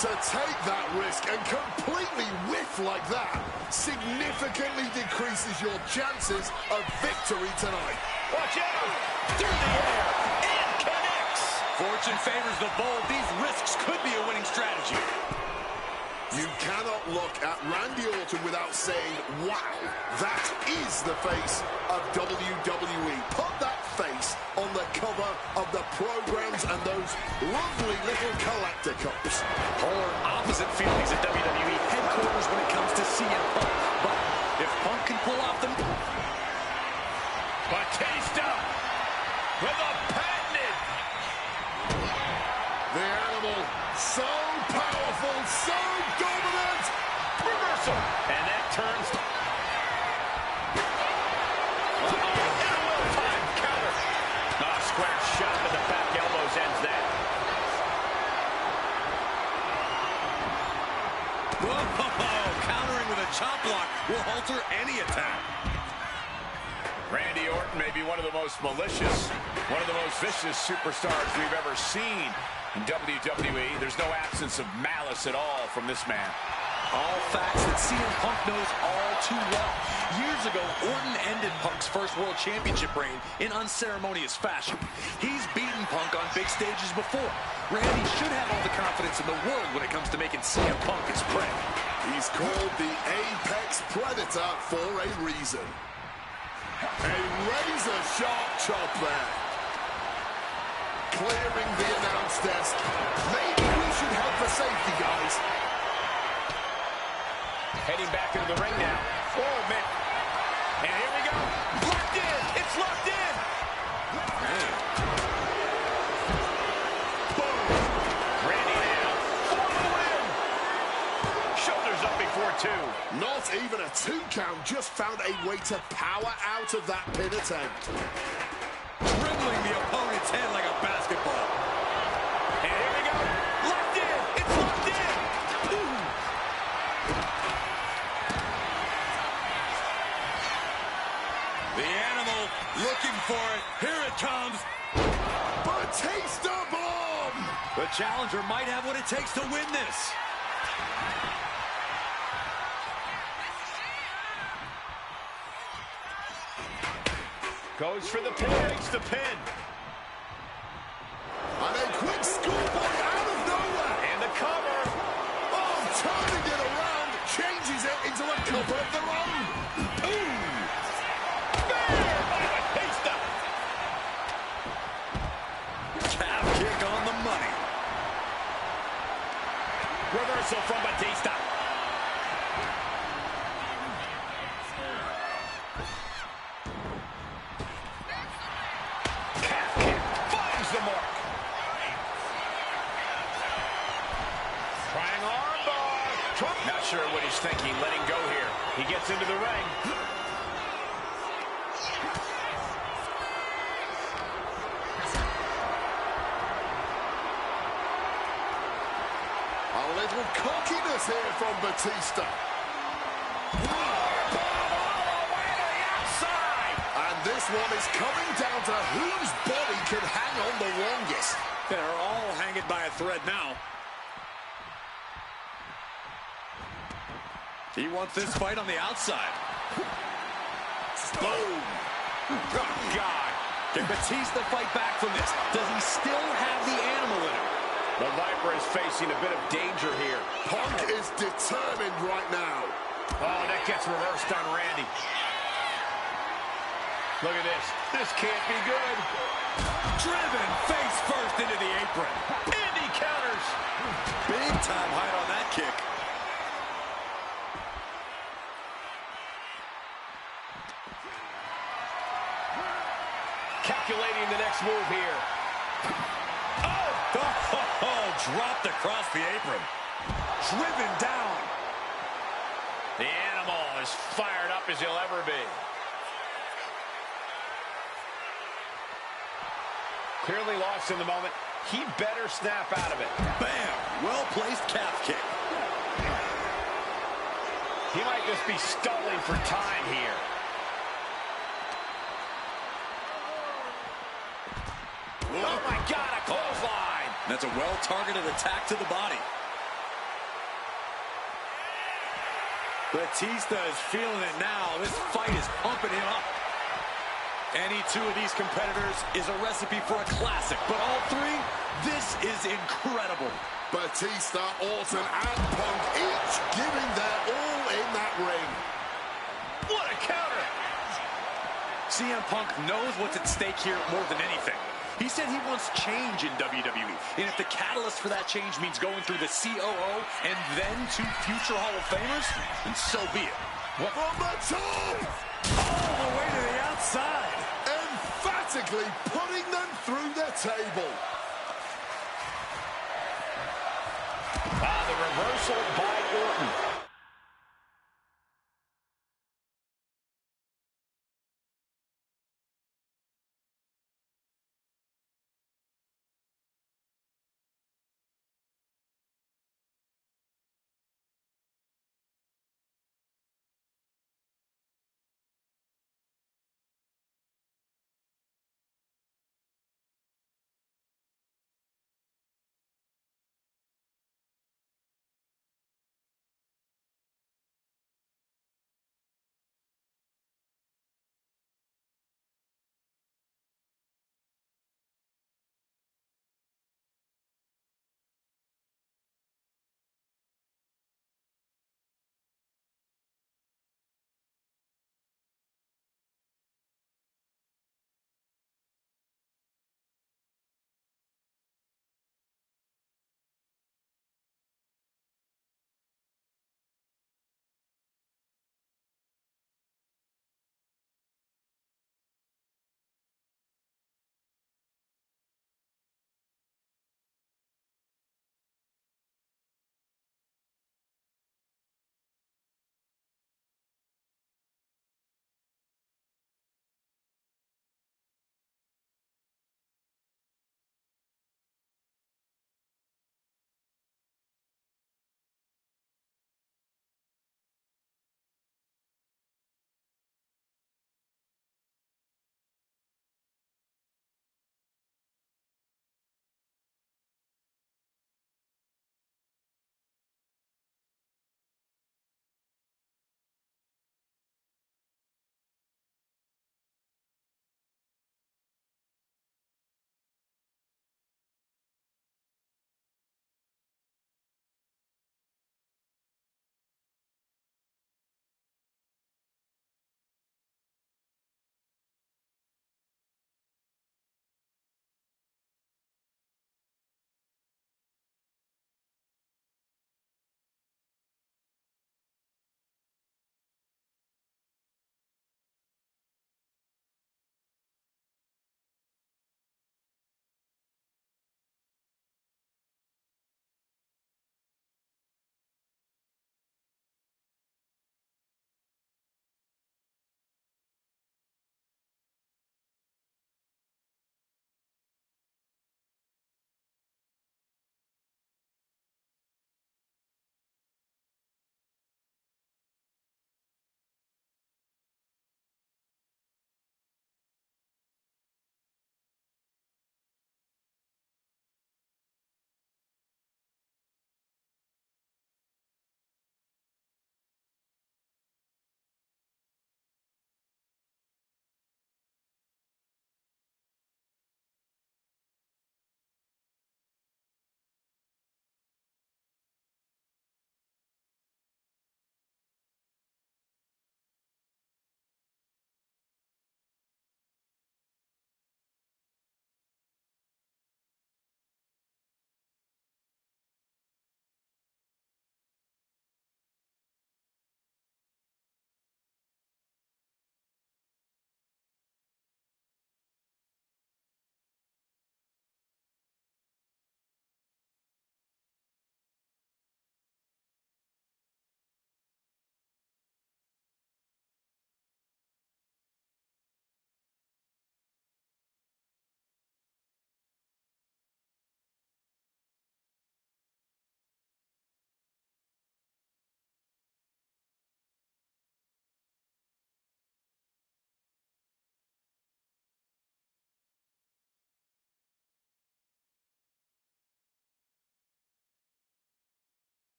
To take that risk and completely whiff like that significantly decreases your chances of victory tonight. Watch out! Through the air, and connects! Fortune favors the bold. These risks could be a winning strategy. You cannot look at Randy Orton without saying, wow, that is the face of WWE. Put that face on the cover of the programs and those lovely little collector cups. Polar opposite feelings at WWE headquarters when it comes to CM Punk. But if Punk can pull off the... Batista with a patented. The animal, so powerful, so dominant. Reversal. And that turns. Well-timed counter. Square shot with the back elbows ends that. Whoa, countering with a chop block will alter any attack. Randy Orton may be one of the most malicious, one of the most vicious superstars we've ever seen in WWE. There's no absence of malice at all from this man. All facts that CM Punk knows all too well. Years ago, Orton ended Punk's first World Championship reign in unceremonious fashion. He's beaten Punk on big stages before. Randy should have all the confidence in the world when it comes to making CM Punk his prey. He's called the Apex Predator for a reason. A razor-sharp chop there. Clearing the announce desk. Maybe we should head for safety, guys. Heading back into the ring now. Oh, man. And here we go. Locked in. It's locked in. Boom. Randy now for the win. Shoulders up before two. Not even a 2 count. Just found a way to power out of that pin attempt. Dribbling the opponent's head like a basketball. And here we go. Locked in. It's locked in. Ooh. The animal looking for it. Here it comes. Batista bomb! The challenger might have what it takes to win this. Goes for the pin. Takes the pin. And a quick schoolboy out of nowhere. And the cover. Oh, turning it around. Changes it into a cover of their own. Boom! There by Batista. Calf kick on the money. Reversal from Batista. Calf kick finds the mark. Trying armbar. Not sure what he's thinking, letting go here. He gets into the ring. A little cockiness here from Batista. And this one is coming down to whose body can hang on the longest. They're all hanging by a thread now. He wants this fight on the outside. Boom. Oh, God. Can Batista fight back from this? Does he still have the animal in him? The Viper is facing a bit of danger here. Punk is determined right now. Oh, that gets reversed on Randy. Look at this. This can't be good. Driven face first into the apron. And he counters. Big time height on that kick. Calculating the next move here. Dropped across the apron. Driven down. The animal is fired up as he'll ever be. Clearly lost in the moment. He better snap out of it. Bam! Well-placed calf kick. He might just be stalling for time here. Whoa. Oh, my God, a clothesline. That's a well-targeted attack to the body. Batista is feeling it now. This fight is pumping him up. Any two of these competitors is a recipe for a classic, but all three, this is incredible. Batista, Orton, and Punk each giving their all in that ring. What a counter! CM Punk knows what's at stake here more than anything. He said he wants change in WWE, and if the catalyst for that change means going through the COO and then to future Hall of Famers, then so be it. What? From the top! All the way to the outside. Emphatically putting them through the table. The reversal by Orton.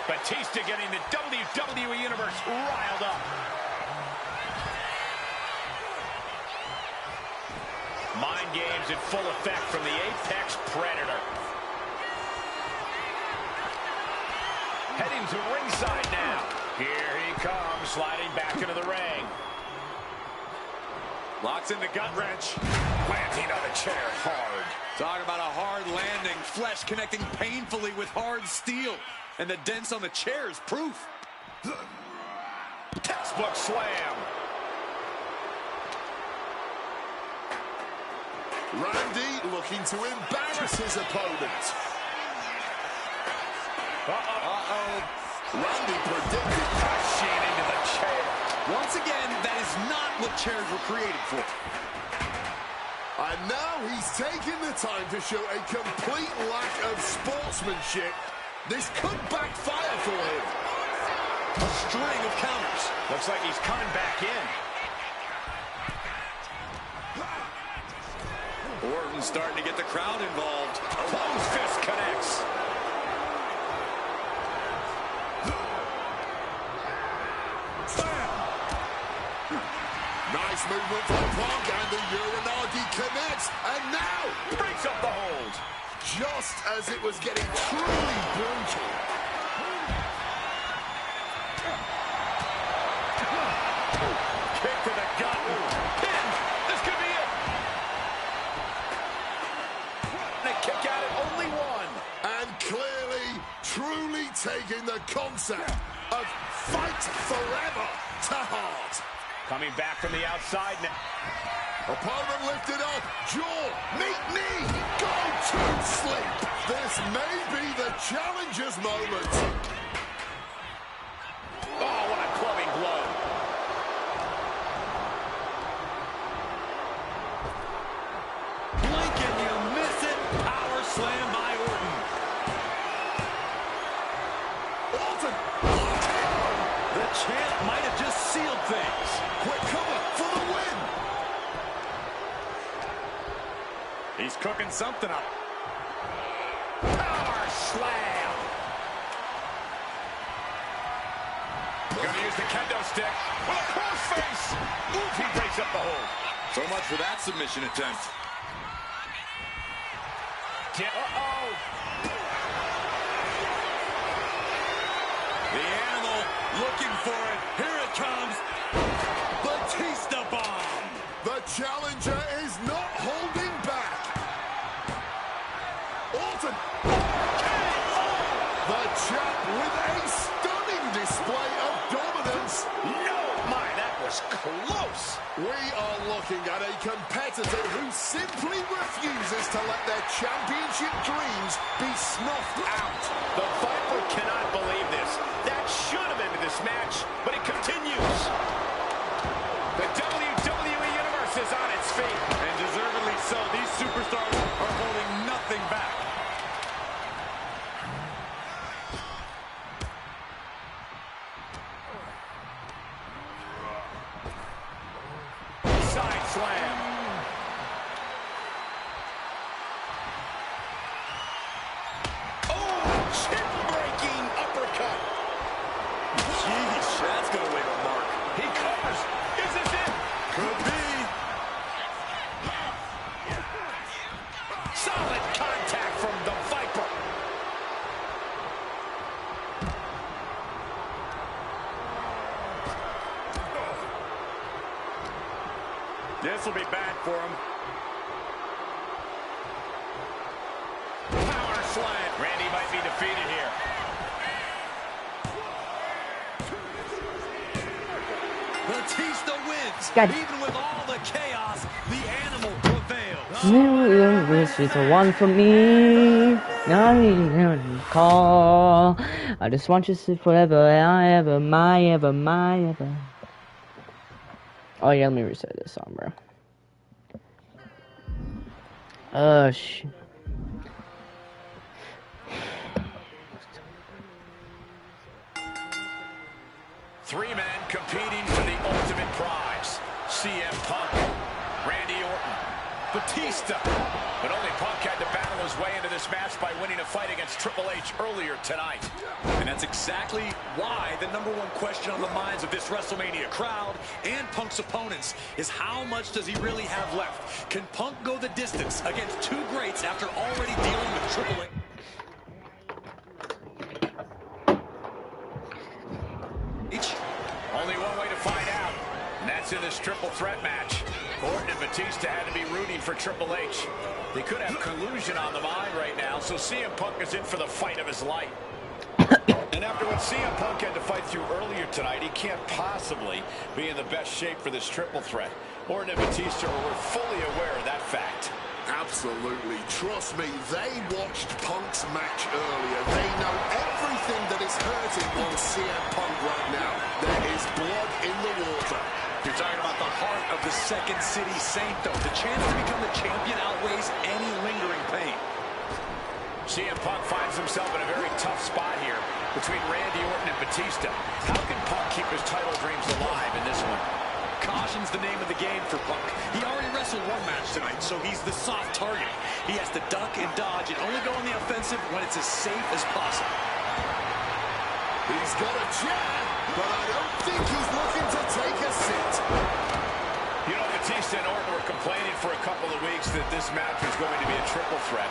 Batista getting the WWE Universe riled up. Mind games in full effect from the Apex Predator. Heading to ringside now. Here he comes, sliding back into the ring. Locks in the gut wrench. Planting on the chair hard. Talk about a hard landing. Flesh connecting painfully with hard steel. And the dents on the chair is proof. Textbook slam. Randy looking to embarrass his opponent. Randy predicted Crashing into the chair. Once again, that is not what chairs were created for. And now he's taking the time to show a complete lack of sportsmanship. This could backfire for him. A string of counters. Looks like he's coming back in. Orton's starting to get the crowd involved. Closed fist connects. Nice movement from Punk, and the Uranagi connects, and now Breaks up the hold. just as it was getting truly brutal. Kick to the gut. Pin. This could be it. And a kick out at only one. And clearly, truly taking the concept of fight forever to heart. Coming back from the outside now. Opponent lifted up, jaw, meet knee, go to sleep. This may be the challenger's moment. Oh, what a clubbing blow. Blink and you miss it. Power slam by Orton. Orton, The champ might have just sealed things. quick cover for the win. He's cooking something up. Power slam. Gonna use the kendo stick with a crossface. Oof, he breaks up the hold. So much for that submission attempt. Uh-oh. The animal looking for it. Here it comes. Batista bomb. The challenger is not holding back. Orton. The champ with a stunning display of dominance. No, my, that was close. We are looking at a competitor who simply refuses to let their championship dreams be snuffed out. The Viper cannot believe this. That should have ended this match, but it continues. The WWE Universe is on its feet. And deservedly so. These superstars are holding nothing back. Side slam. Oh, chin-breaking uppercut. Jeez, that's going to leave a mark. He covers. Is this it? Could be. Solid contact from the Viper. This will be bad for him. Power slam. Randy might be defeated here. Batista wins. God. Even with all the chaos, the animal prevails. This is the one for me. I call. I just want you to sit forever, I ever, my ever, my ever. Oh yeah, let me reset this song, bro. Oh shit. Three men competing for the ultimate prize. CM Punk, Randy Orton, Batista. But only Punk had to battle his way into this match by winning a fight against Triple H earlier tonight. And that's exactly why the #1 question on the minds of this WrestleMania crowd and Punk's opponents is how much does he really have left? Can Punk go the distance against two greats after already dealing with Triple H? Only one way to find out, and that's in this triple threat match. Orton and Batista had to be rooting for Triple H. They could have collusion on the mind right now, so CM Punk is in for the fight of his life. And after what CM Punk had to fight through earlier tonight, he can't possibly be in the best shape for this triple threat. Orton and Batista were fully aware of that fact. Absolutely. Trust me, they watched Punk's match earlier. They know everything that is hurting on CM Punk right now. There is blood in the water. You're talking about the heart of the Second City Saint, though. The chance to become the champion outweighs any lingering pain. CM Punk finds himself in a very tough spot here between Randy Orton and Batista. How can Punk keep his title dreams alive in this one? Caution's the name of the game for Punk. He already wrestled one match tonight, so he's the soft target. He has to duck and dodge and only go on the offensive when it's as safe as possible. He's got a jab, but I don't think he's looking to take a sit. You know, Batista and Orton were complaining for a couple of weeks that this match was going to be a triple threat,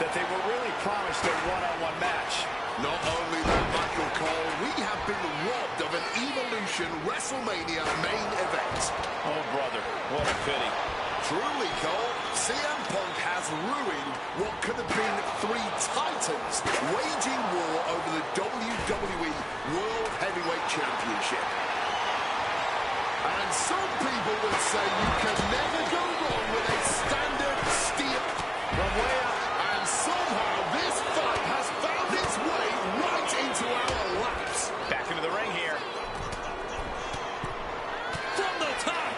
that they were really promised a one-on-one match. Not only that, Michael Cole, we have been robbed of an Evolution WrestleMania main event. Oh, brother, what a pity. Truly, Cole, CM Punk has ruined what could have been three titans waging war over the WWE World Heavyweight Championship. And some people would say you can never go wrong with a standard steel from way up. And somehow this fight has found its way right into our laps. Back into the ring here. From the top.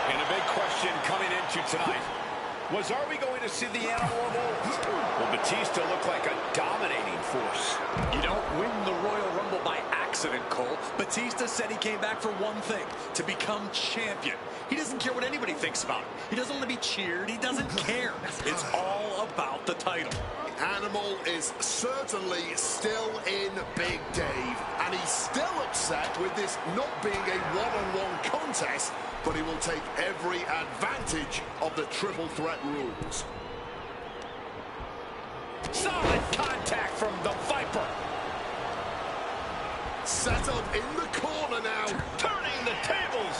And a big question coming into tonight was, are we going to see the animal of old? Will Batista look like a dominating force? You don't win the Royal Rumble by accident, Cole. Batista said he came back for one thing, to become champion. He doesn't care what anybody thinks about him. He doesn't want to be cheered. He doesn't care. It's all about the title. Animal is certainly still in Big Dave, and he's still upset with this not being a one-on-one contest, but he will take every advantage of the triple threat rules. Solid contact from the Viper. Set up in the corner now. Turning the tables.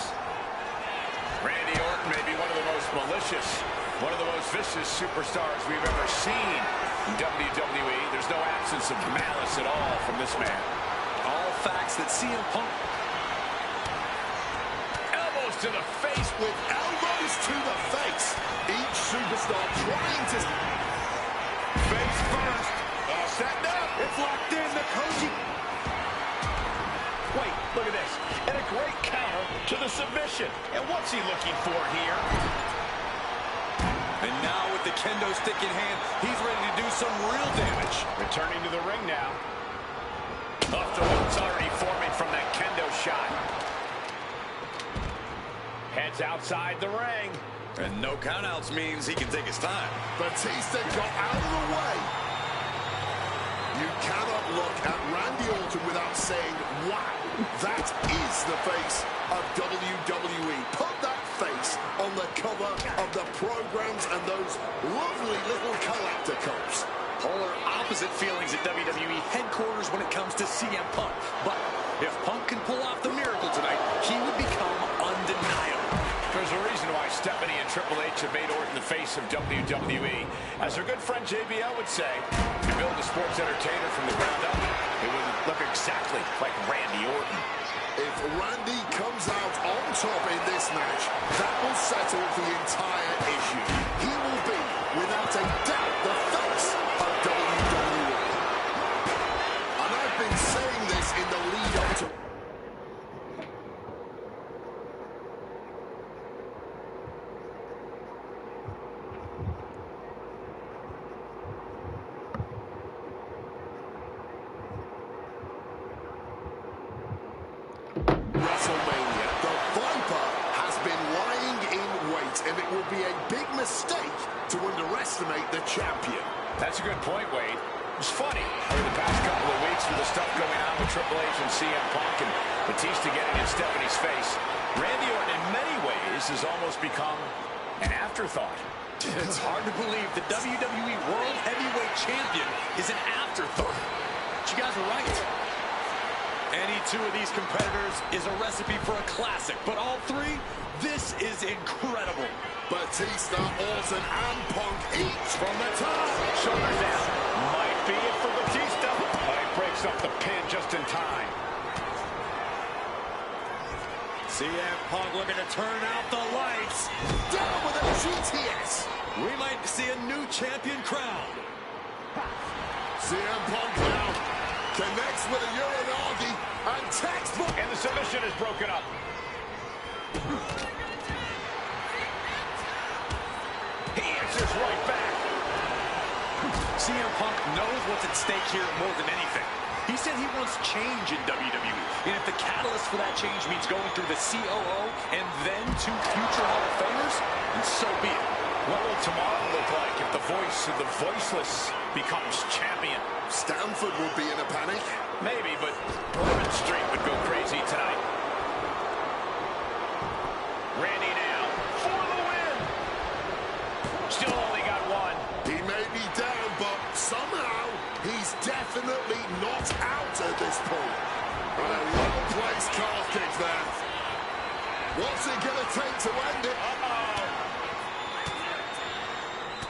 Randy Orton may be one of the most malicious, one of the most vicious superstars we've ever seen in WWE. There's no absence of malice at all from this man. All facts that CM Punk. Elbows to the face. With elbows to the face. Each superstar trying to... Face first. All set up. It's locked in. The Koji. Wait, look at this. And a great counter to the submission. And what's he looking for here? And now with the kendo stick in hand, he's ready to do some real damage. Returning to the ring now. Off the ropes already forming from that kendo shot. Heads outside the ring. And no countouts means he can take his time. Batista got out of the way. You cannot look at Randy Orton without saying, wow, that is the face of WWE. Put that face on the cover of the programs and those lovely little collector cups. Polar opposite feelings at WWE headquarters when it comes to CM Punk. But if Punk can pull off the miracle tonight, he would become undeniable. There's a reason why Stephanie and Triple H have made Orton the face of WWE. As our good friend JBL would say, to build a sports entertainer from the ground up, it would look exactly like Randy Orton. If Randy comes out on top in this match, that will settle the entire issue. He will be, without a doubt, the face of WWE. And I've been saying this in the lead up to... WrestleMania. The Viper has been lying in wait and it would be a big mistake to underestimate the champion. That's a good point, Wade. It's funny over the past couple of weeks with the stuff going on with Triple H and CM Punk and Batista getting in Stephanie's face. Randy Orton in many ways has almost become an afterthought. It's hard to believe the WWE World Heavyweight Champion is an afterthought. But you guys are right. Any two of these competitors is a recipe for a classic, but all three, this is incredible. Batista, Orton, and Punk each from the top. Shoulders down. Might be it for Batista. He breaks up the pin just in time. CM Punk looking to turn out the lights. Down with a GTS. We might see a new champion crown. CM Punk now connects with a Uranagi and textbook. And the submission is broken up. He answers right back. CM Punk knows what's at stake here more than anything. He said he wants change in WWE. And if the catalyst for that change means going through the COO and then to future Hall of Famers, then so be it. What will tomorrow look like if the voice of the voiceless becomes champion? Stanford would be in a panic. Maybe, but Bourbon Street would go crazy tonight. Randy now for the win. Still only got one. He may be down, but somehow he's definitely not out at this point. And a well-placed calf kick there. What's it going to take to end it?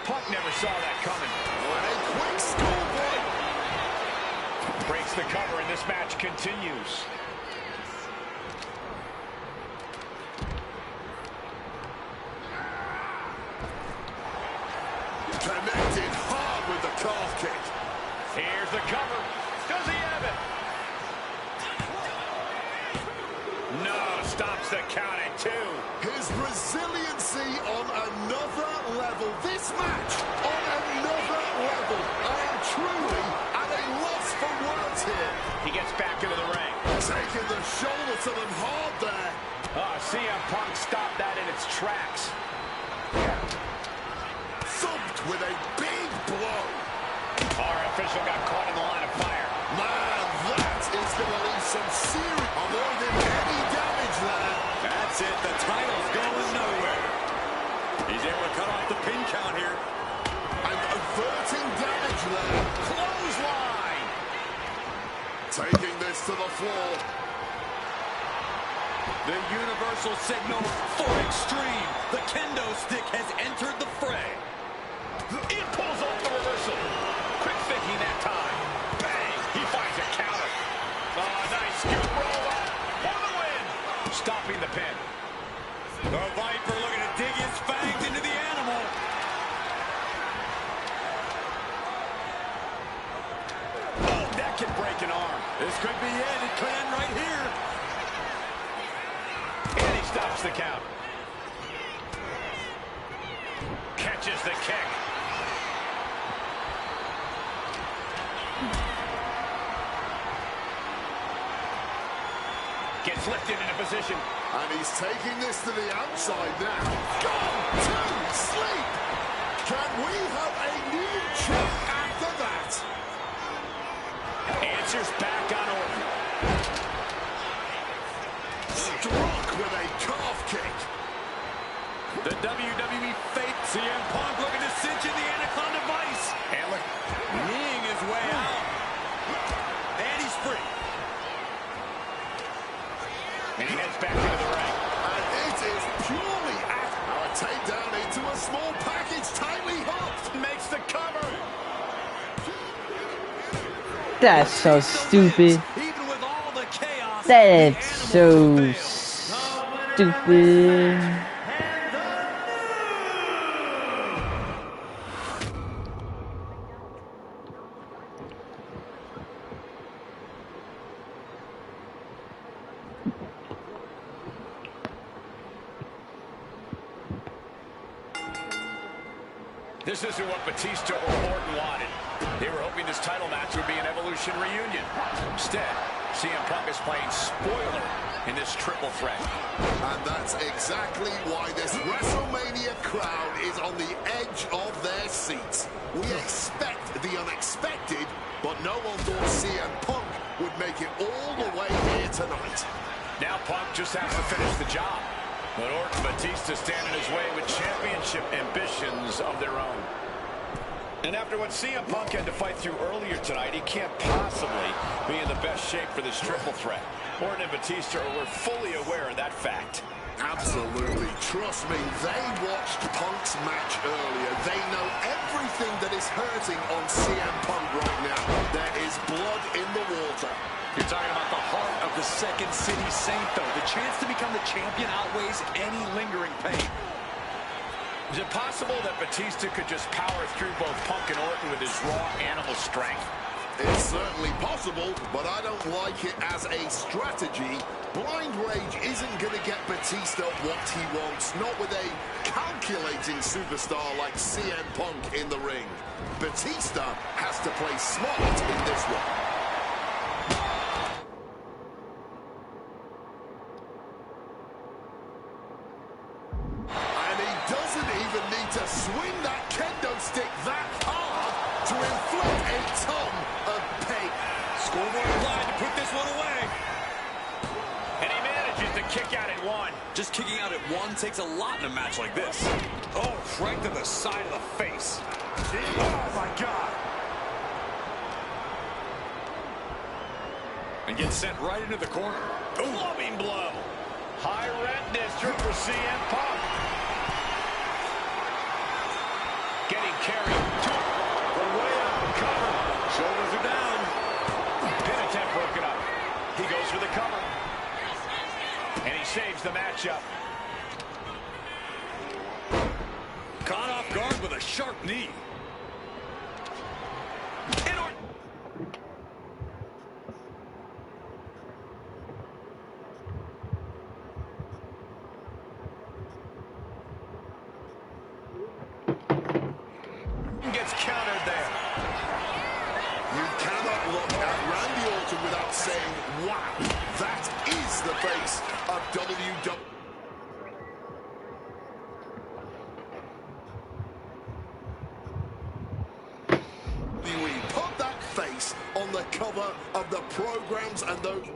Punk never saw that coming. And a quick schoolboy. Breaks the cover and this match continues. Connected hard with the calf kick. Here's the cover. Does he have it? No, stops the count at 2. His resiliency on another level. This match on another level. I am truly at a loss for words here. He gets back into the ring. Taking the shoulder to them hard there. CM Punk stopped that in its tracks. Thumped with a big blow. Our official got caught in the line of fire. Man, that is going to leave some serious... Avoiding any damage there. That's it. The title's going nowhere. He's able to cut off the pin count here. And averting damage there. Clothesline. Taking this to the floor. The universal signal for extreme. The kendo stick has entered the fray. It pulls off the reversal. Quick thinking that time. Bang! He finds a counter. Nice scoop roll up for the win. Stopping the pin. The Viper looking to dig his fangs into the animal. Oh, that can break an arm. This could be it. It could end right here. And he stops the count. Catches the kick. Gets lifted into position. And he's taking this to the outside now. Gone to sleep. Can we have a new champ after that? Answers back on Orton. Struck with a calf kick. The WWE fate. CM Punk looking to cinch in the Anaconda Vice. And look, Kneeing his way out. And he's free. and he heads back into the ring. And it is purely a takedown into a small package, tightly hooked. Makes the cover. That's so stupid. Even with all the chaos. That's so stupid. This isn't what Batista or Orton wanted. They were hoping this title match would be an Evolution reunion. Instead, CM Punk is playing spoiler in this triple threat. And that's exactly why this WrestleMania crowd is on the edge of their seats. We expect the unexpected, but no one thought CM Punk would make it all the way here tonight. Now Punk just has to finish the job. But Orton and Batista stand in his way with championship ambitions of their own. And after what CM Punk had to fight through earlier tonight, he can't possibly be in the best shape for this triple threat. Orton and Batista were fully aware of that fact. Absolutely. Trust me, they watched Punk's match earlier. They know everything that is hurting on CM Punk right now. There is blood in the water. You're talking about the heart of the Second City Saint, though. The chance to become the champion outweighs any lingering pain. Is it possible that Batista could just power through both Punk and Orton with his raw animal strength? It's certainly possible, but I don't like it as a strategy. Blind Rage isn't going to get Batista what he wants, not with a calculating superstar like CM Punk in the ring. Batista has to play smart in this one. And he doesn't even need to swing that kendo stick that hard to inflict a ton of pain. Scoreboard applied to put this one away. And he manages to kick out at one. Just kicking out at one takes a lot in a match like this. Oh, right to the side of the face. Oh, my God. And gets sent right into the corner. Loving blow. High red district for CM Punk. Getting carried. The way out of cover. Shoulders are down. Pin attempt broken up. He goes for the cover. And he saves the matchup. Caught off guard with a sharp knee. Gets countered there. You cannot look at Randy Orton without saying, wow, that is the face of WWE. We put that face on the cover of the programs and those